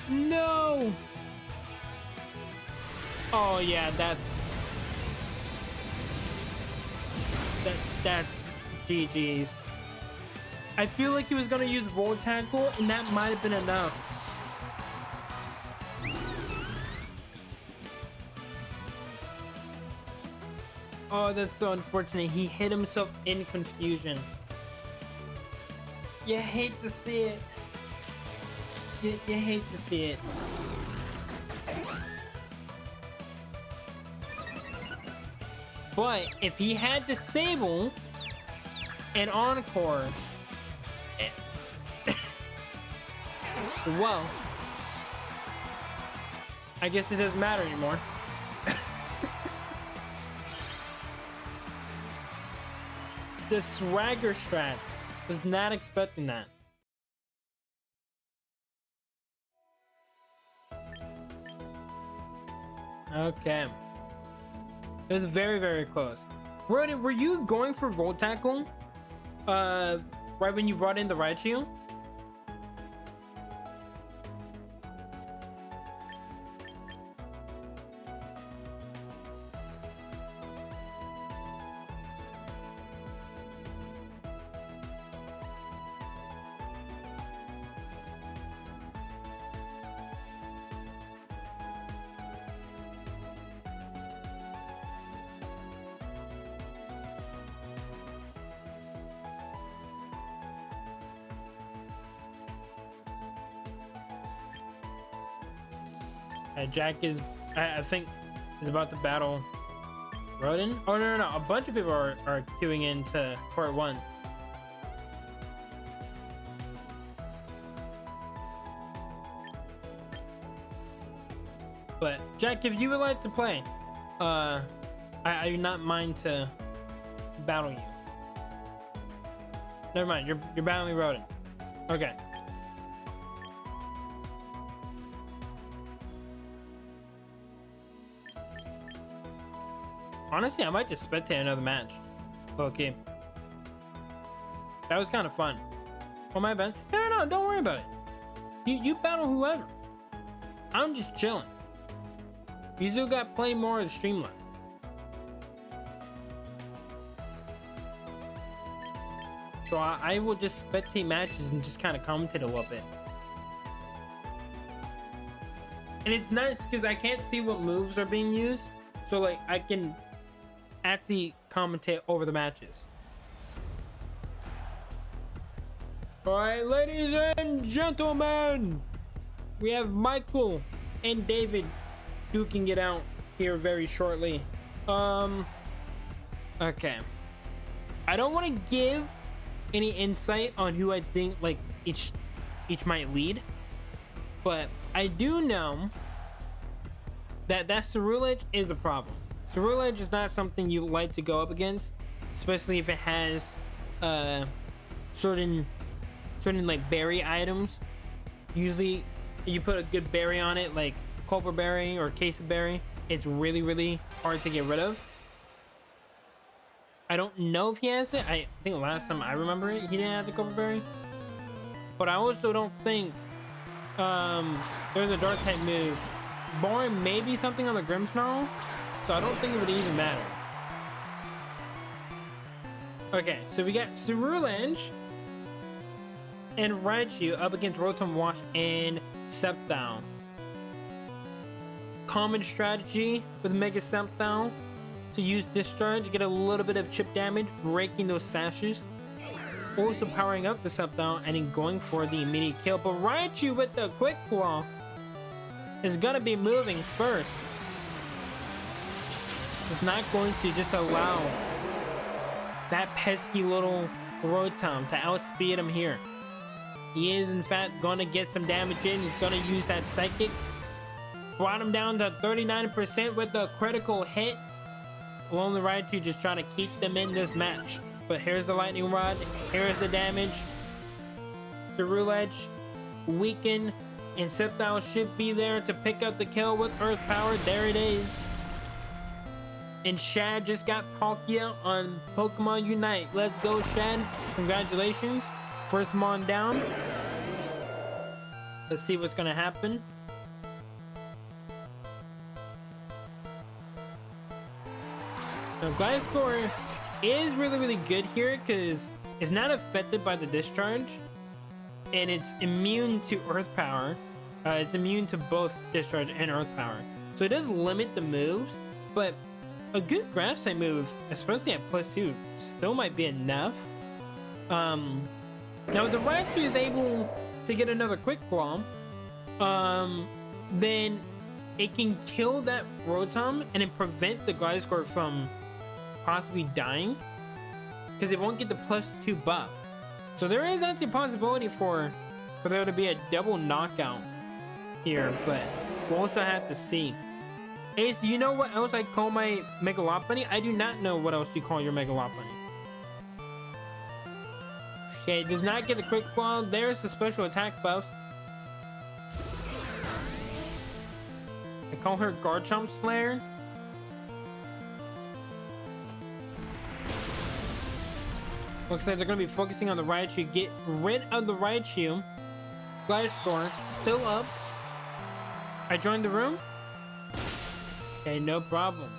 No! Oh yeah, that's GG's. I feel like he was gonna use Volt Tackle and that might have been enough. Oh, that's so unfortunate. He hit himself in confusion. You hate to see it. You hate to see it. But if he had Disable and Encore, well, I guess it doesn't matter anymore. The Swagger Strats. Was not expecting that. Okay. It was very, very close. Rodin, were you going for Volt Tackle? Right when you brought in the Raichu? Jack is, I think, is about to battle Rodin. Oh, no. A bunch of people are queuing into part 1. But Jack, if you would like to play, I do not mind to battle you. Never mind, you're battling Rodin. Okay. Honestly, I might just spectate another match. Okay. That was kind of fun. Oh, my bad. No, don't worry about it. You battle whoever. I'm just chilling. You still got plenty more of the stream left. So I will just spectate matches and just kind of commentate a little bit. And it's nice because I can't see what moves are being used. So like I can actually commentate over the matches. All right, ladies and gentlemen, we have Michael and David duking it out here very shortly. Okay. I don't want to give any insight on who I think like each might lead, but I do know that Ceruledge is a problem. Ceruledge is not something you like to go up against, especially if it has certain like berry items. Usually you put a good berry on it, like Culper Berry or Queso Berry, it's really hard to get rid of. I don't know if he has it. I think last time I remember it, he didn't have the Culper Berry. But I also don't think there's a dark type move. Barring maybe something on the Grimmsnarl, so I don't think it would even matter. Okay, so we got Ceruledge and Raichu up against Rotom Wash and Sceptile. Common strategy with Mega Sceptile to use Discharge, get a little bit of chip damage, breaking those sashes. Also powering up the Sceptile and then going for the immediate kill. But Raichu with the Quick Claw is gonna be moving first. It's not going to just allow that pesky little Rotom to outspeed him here. He is in fact gonna get some damage in. He's gonna use that Psychic. Brought him down to 39% with the critical hit. Lonely Raichu just trying to keep them in this match. But here's the Lightning Rod. Here's the damage. Ceruledge weakened. And Sceptile should be there to pick up the kill with Earth Power. There it is. And Shad just got Palkia on Pokemon Unite. Let's go, Shad. Congratulations. First Mon down. Let's see what's going to happen. Now, Gliscor is really good here because it's not affected by the Discharge. And it's immune to Earth Power. It's immune to both Discharge and Earth Power. So it does limit the moves, but a good Grass type move, especially at +2, still might be enough. Now if the Raichu is able to get another Quick Claw, then it can kill that Rotom and then prevent the Gliscor from possibly dying because it won't get the +2 buff. So there is actually a possibility for there to be a double knockout here, but we'll also have to see. Ace, do you know what else I call my Mega Lopunny? I do not know what else you call your Mega Lopunny. Okay, does not get a Quick Claw. There's the special attack buff. I call her Garchomp Slayer. Looks like they're going to be focusing on the Raichu. Get rid of the Raichu. Gliscor still up. I joined the room. Okay, no problem.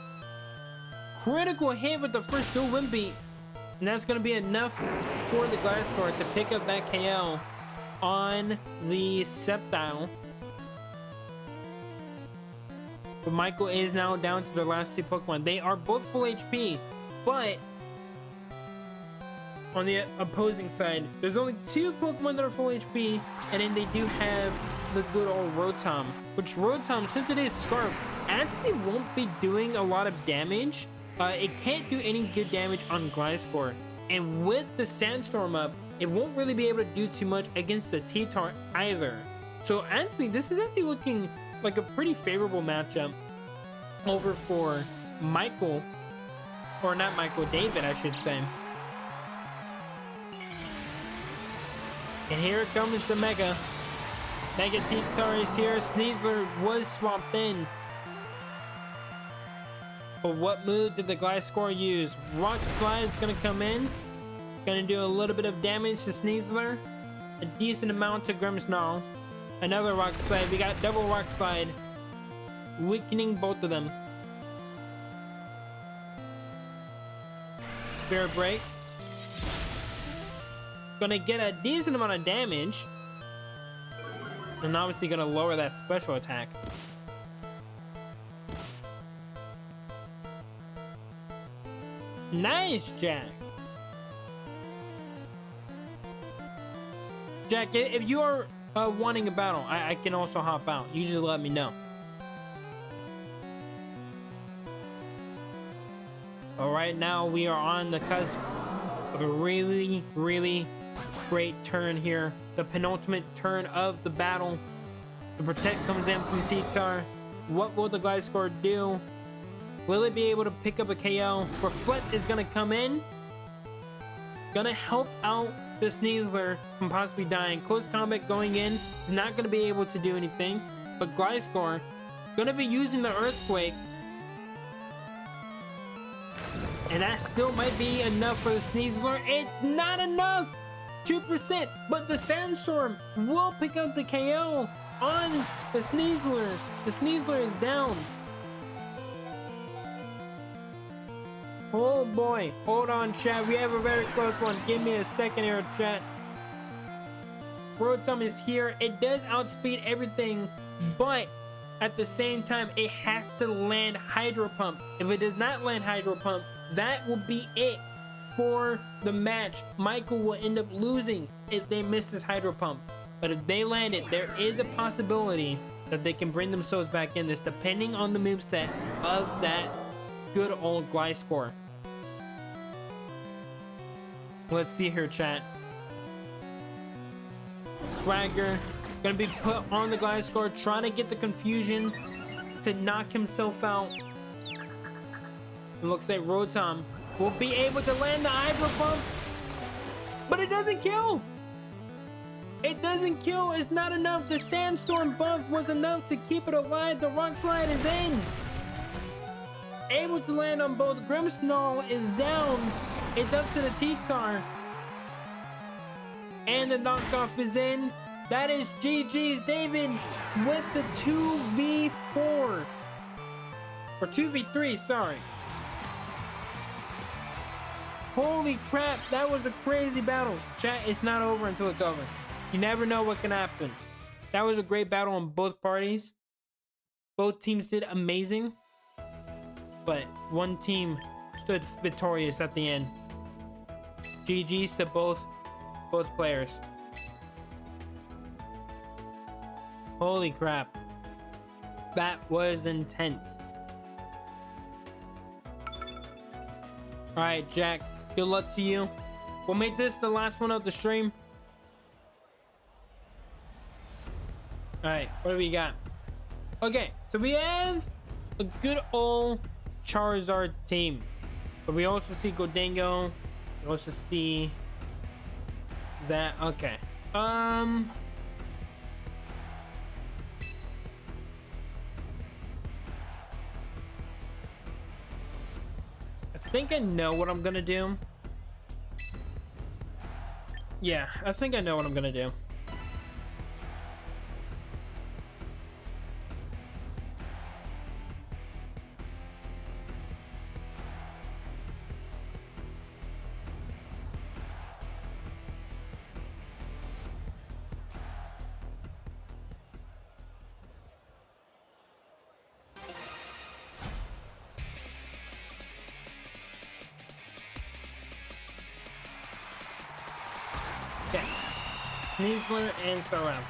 Critical hit with the first dual Wimpy. And that's going to be enough for the Gliscor to pick up that KO on the Sceptile. But Michael is now down to their last 2 Pokemon. They are both full HP, but on the opposing side, there's only 2 Pokemon that are full HP, and then they do have the good old Rotom, which Rotom, since it is Scarf, actually won't be doing a lot of damage. It can't do any good damage on Gliscor, and with the Sandstorm up, it won't really be able to do too much against the T-Tar either. So actually, this is actually looking like a pretty favorable matchup over for Michael, or not Michael, David, I should say. And here comes the Mega. Mega T-Tar is here. Sneasler was swapped in. But what move did the Gliscor use? Rock Slide is going to come in. Going to do a little bit of damage to Sneasler. A decent amount to Grimmsnarl. Another Rock Slide. We got double Rock Slide. Weakening both of them. Spirit Break. Gonna get a decent amount of damage. And obviously gonna lower that special attack. Nice, Jack. Jack, if you are wanting a battle, I can also hop out. You just let me know. All right, now we are on the cusp of a really, really great turn here. The penultimate turn of the battle. The Protect comes in from T-Tar. What will the Gliscor do? Will it be able to pick up a KO? Reflect is gonna come in. Gonna help out the Sneasler from possibly dying. Close combat going in. It's not gonna be able to do anything. But Gliscor gonna be using the Earthquake. And that still might be enough for the Sneasler. It's not enough! 2%, but the Sandstorm will pick up the KO on the Sneasler. The Sneasler is down. Oh boy, hold on, chat. We have a very close one. Give me a second here, chat. Rotom is here. It does outspeed everything, but at the same time, it has to land Hydro Pump. If it does not land Hydro Pump, that will be it for the match. Michael will end up losing if they miss this Hydro Pump. But if they land it, there is a possibility that they can bring themselves back in this, depending on the moveset of that good old Gliscor. Let's see here, chat. Swagger gonna be put on the Gliscor, trying to get the confusion to knock himself out. It looks like Rotom will be able to land the Hydro Pump, but it doesn't kill. It doesn't kill. It's not enough. The Sandstorm buff was enough to keep it alive. The Rock Slide is in. Able to land on both. Grimmsnarl is down. It's up to the T-Tar. And the knockoff is in. That is GG's David with the 2v4. Or 2v3, sorry. Holy crap, that was a crazy battle. Chat, it's not over until it's over. You never know what can happen. That was a great battle on both parties. Both teams did amazing. But one team stood victorious at the end. GG's to both players. Holy crap. That was intense. Alright, Jack. Good luck to you. We'll make this the last one of the stream. Alright, what do we got? Okay, so we have a good old Charizard team. But we also see Gholdengo. We also see that. Okay. I think I know what I'm gonna do. Yeah, I think I know what I'm gonna do. Sneeze Splinter and Star Round.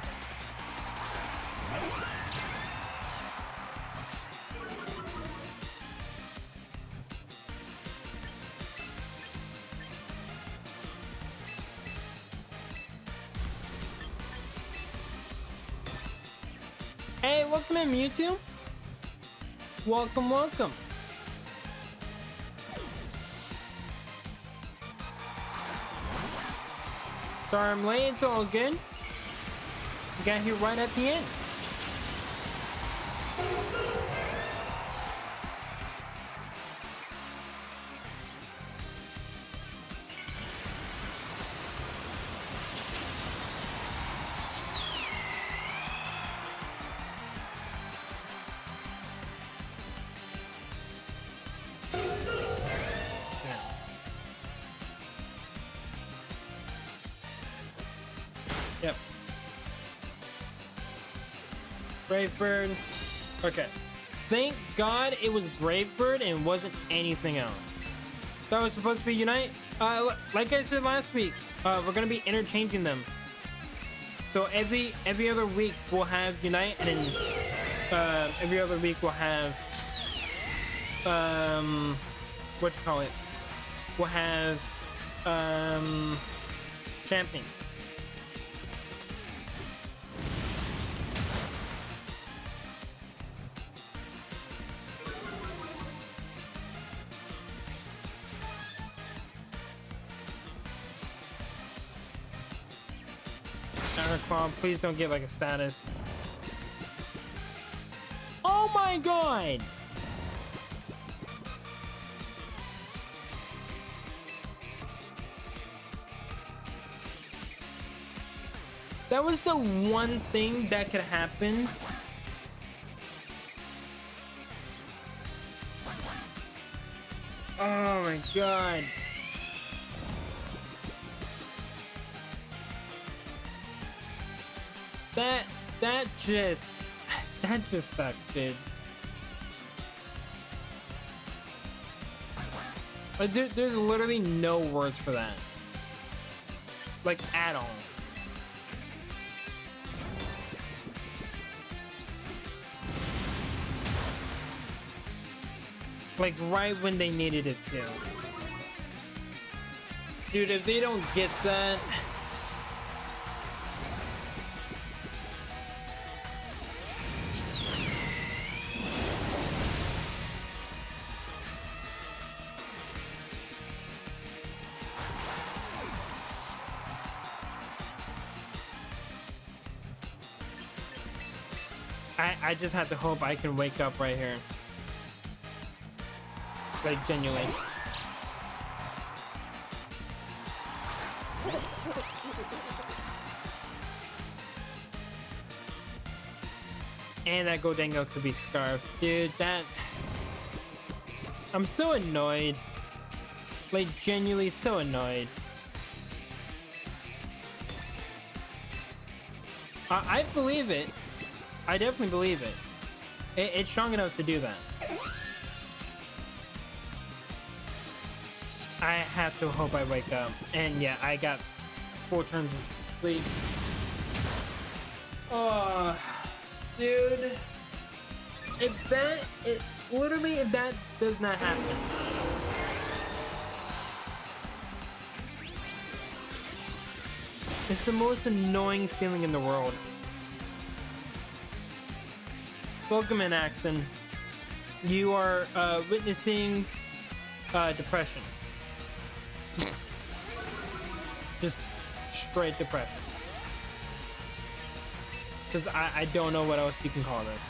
Hey, welcome in, Mewtwo. Welcome, welcome. Sorry I'm late, it's all good. Got here right at the end. Yep. Brave Bird. Okay. Thank God it was Brave Bird and wasn't anything else. That was supposed to be Unite. Like I said last week, we're gonna be interchanging them. So every other week we'll have Unite, and then every other week we'll have what you call it? We'll have champions. Please don't get like a status. Oh my god! That was the one thing that could happen. Oh my god. That just sucked, dude. Like, there's literally no words for that. Like, at all. Like, right when they needed it to. Dude, if they don't get that... I just have to hope I can wake up right here. Like, genuinely. And that Goldango could be scarfed. Dude, that... I'm so annoyed. Like, genuinely so annoyed. I believe it. I definitely believe it. It's strong enough to do that. I have to hope I wake up. And yeah, I got 4 turns of sleep. Oh, dude. If that does not happen. It's the most annoying feeling in the world. Welcome in, Axon. You are witnessing depression. Just straight depression. Because I don't know what else you can call this.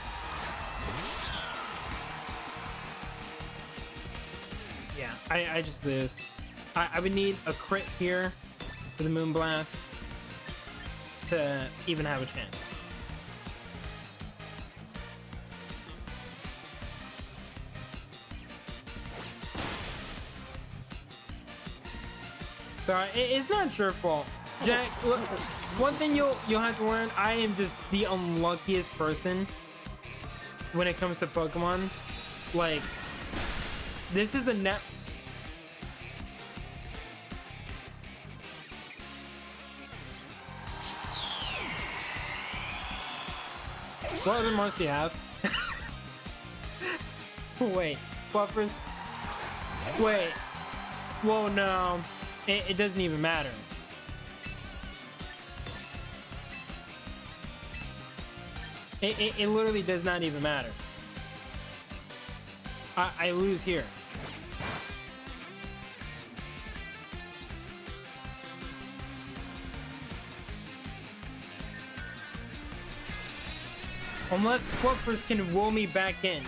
Yeah, I just lose. I would need a crit here for the Moonblast to even have a chance. So it's not your fault, Jack. Look, one thing you'll have to learn: I am just the unluckiest person when it comes to Pokemon. Like, this is the net. What other monster do you have? Wait, Fluffers? Wait. Whoa, no. It doesn't even matter. It literally does not even matter. I lose here. Unless Fluffers can roll me back in.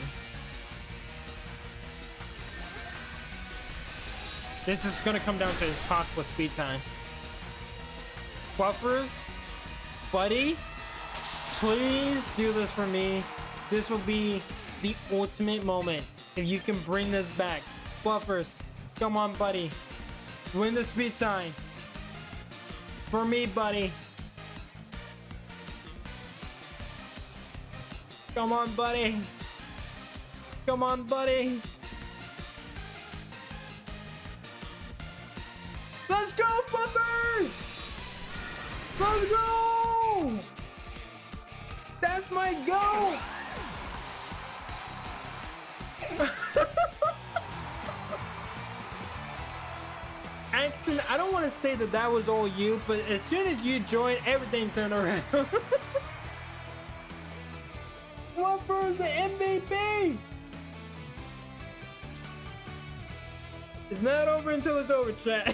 This is gonna come down to possible speed time. Fluffers, buddy, please do this for me. This will be the ultimate moment if you can bring this back. Fluffers, come on, buddy. Win the speed time. For me, buddy. Come on, buddy. Come on, buddy. Let's go, Fluffers! Let's go! That's my goat! Axon, I don't want to say that was all you, but as soon as you joined, everything turned around. Fluffers, the MVP! It's not over until it's over, chat.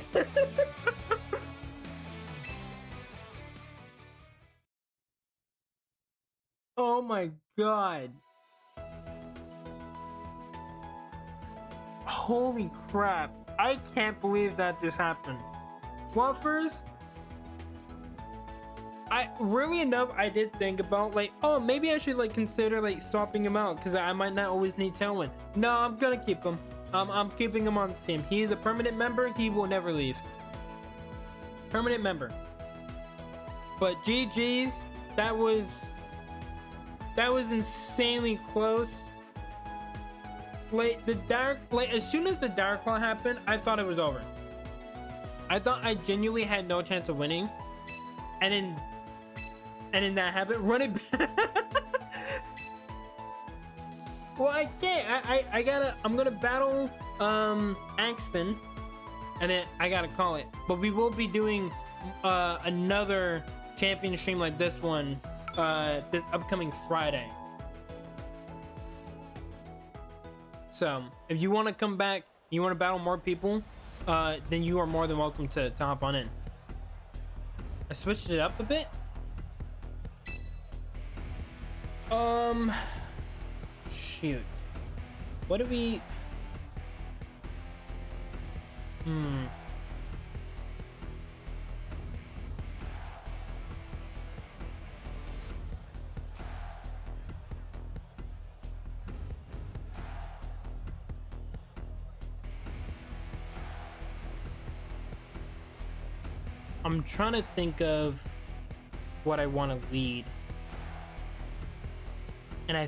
Oh my god. Holy crap. I can't believe that this happened. Fluffers, I did think about like, oh, maybe I should like consider like swapping him out because I might not always need Tailwind. No, I'm gonna keep him. I'm keeping him on the team. He's a permanent member. He will never leave. Permanent member. But GG's, that was insanely close. Like as soon as the Dark Claw happened, I thought it was over. I thought I genuinely had no chance of winning. And then that happened. Run it back. Well, I can't. I'm gonna battle Axton, and then I gotta call it. But we will be doing another champion stream like this one this upcoming Friday. So if you want to come back, you want to battle more people, then you are more than welcome to hop on in. I switched it up a bit. Shoot. What do we... I'm trying to think of what I want to lead. And I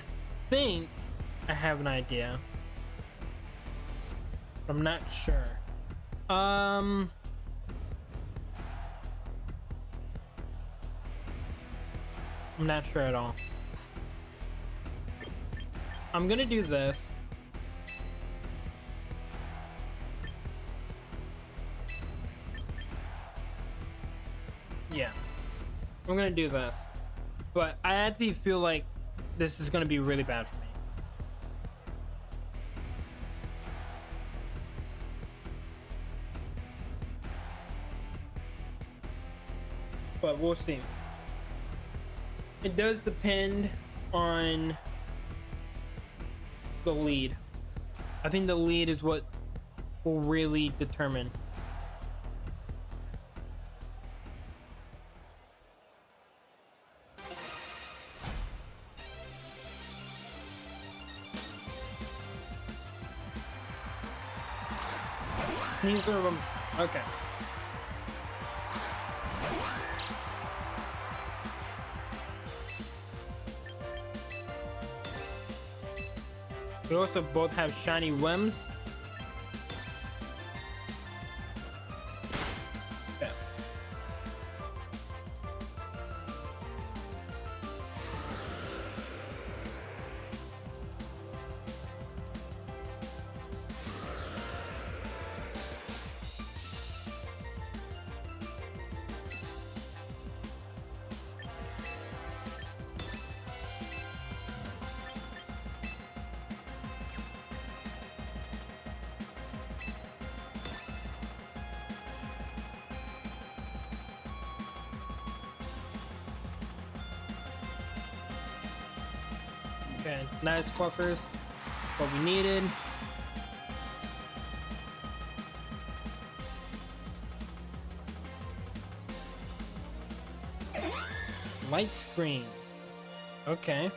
think I have an idea. But I'm not sure. I'm not sure at all. I'm gonna do this. Yeah. I'm gonna do this. But I actually feel like this is gonna be really bad for me. But we'll see. It does depend on the lead. I think the lead is what will really determine. Neither of them. Okay. We also both have shiny Wims. Okay. Okay, nice fluffers. What we needed. Light screen. Okay.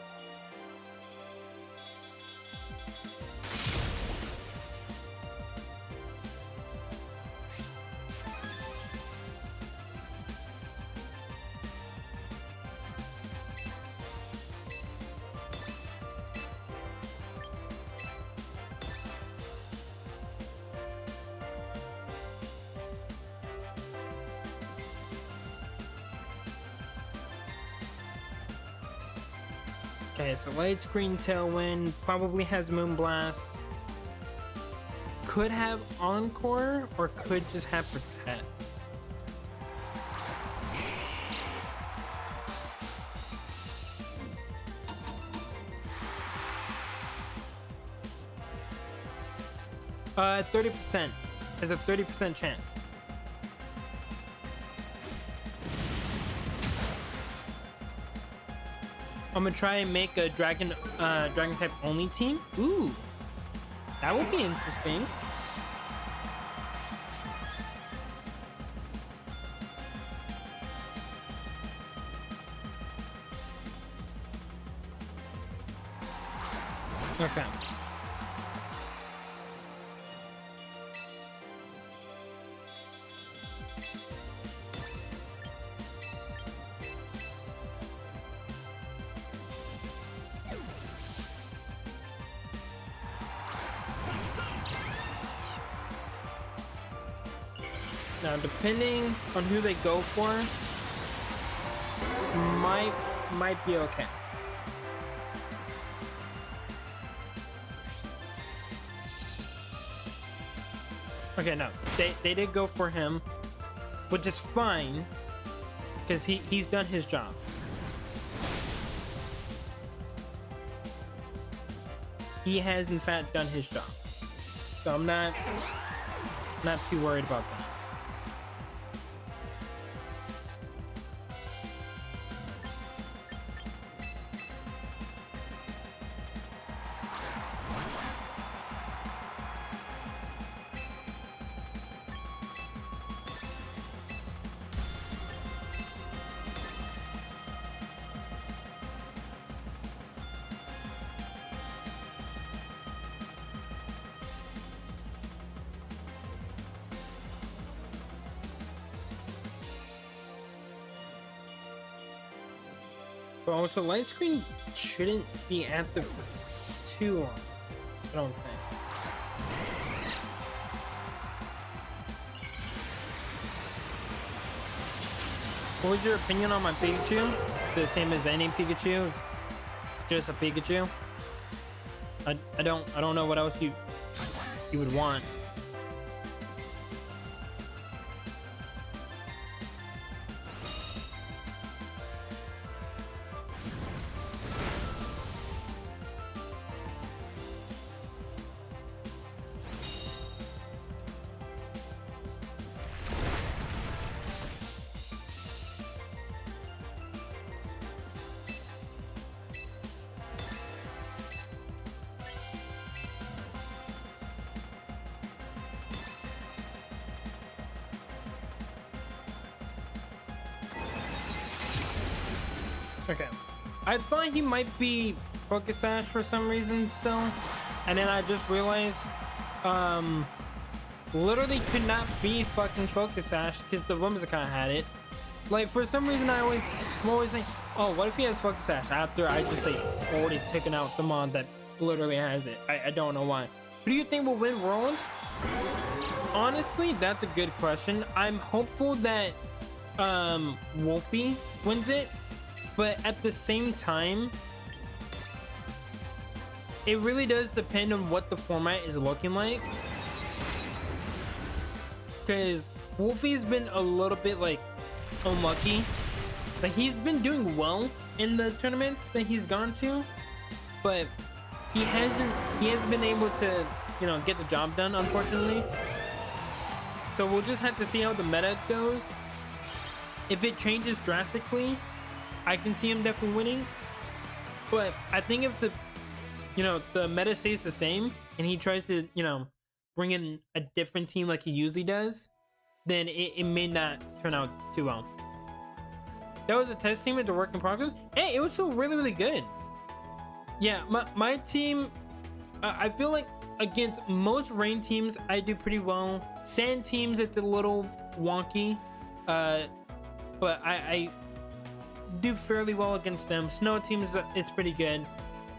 Okay, so light screen tailwind probably has moonblast. Could have encore or could just have protect. Uh, 30%. There's a 30% chance. I'm gonna try and make a dragon type only team. Ooh, that would be interesting. Okay. Now, depending on who they go for, might be okay. Okay, no, they did go for him, which is fine because he's done his job. He has in fact done his job, so I'm not too worried about that. But also, light screen shouldn't be active too long, I don't think. What was your opinion on my Pikachu? The same as any Pikachu? Just a Pikachu? I don't know what else you would want. Okay, I thought he might be Focus Sash for some reason still, and then I just realized literally could not be fucking Focus Sash because the Whimsicott had it. Like, for some reason I'm always like, oh, what if he has Focus Sash after I just like already taken out the mod that literally has it. I don't know why. Who do you think will win Worlds? Honestly, that's a good question. I'm hopeful that Wolfie wins it. But at the same time, it really does depend on what the format is looking like. Because Wolfie's been a little bit like unlucky. Like, he's been doing well in the tournaments that he's gone to, but he hasn't been able to, you know, get the job done, unfortunately. So we'll just have to see how the meta goes. If it changes drastically, I can see him definitely winning, but I think if you know, the meta stays the same and he tries to, you know, bring in a different team like he usually does, then it may not turn out too well. That was a test team at the work in progress. Hey, it was still really, really good. Yeah, my team, I feel like against most rain teams, I do pretty well. Sand teams, it's a little wonky, but I do fairly well against them. Snow teams, it's pretty good.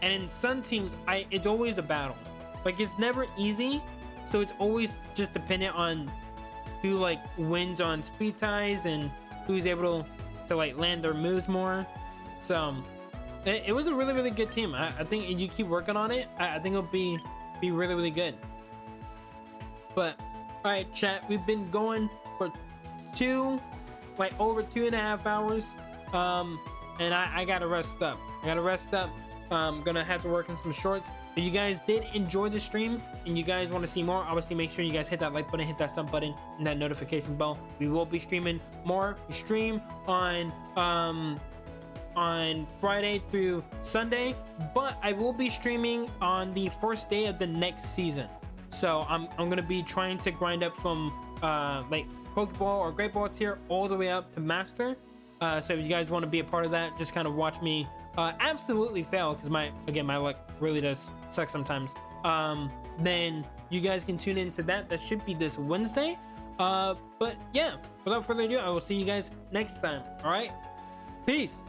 And in sun teams, it's always a battle. Like, it's never easy, so it's always just dependent on who like wins on speed ties and who's able to like land their moves more. So it was a really, really good team. I think if you keep working on it, I think it'll be really, really good. But all right, chat, we've been going for over 2.5 hours, and I gotta rest up. I'm gonna have to work on some shorts. If you guys did enjoy the stream and you guys want to see more, obviously make sure you guys hit that like button, hit that sub button, and that notification bell. We will be streaming more. We stream on Friday through Sunday, but I will be streaming on the first day of the next season. So I'm gonna be trying to grind up from like Pokeball or Great Ball tier all the way up to Master. So if you guys want to be a part of that, just kind of watch me absolutely fail, because my luck really does suck sometimes. Then you guys can tune into that should be this Wednesday. But yeah, without further ado, I will see you guys next time. All right, peace.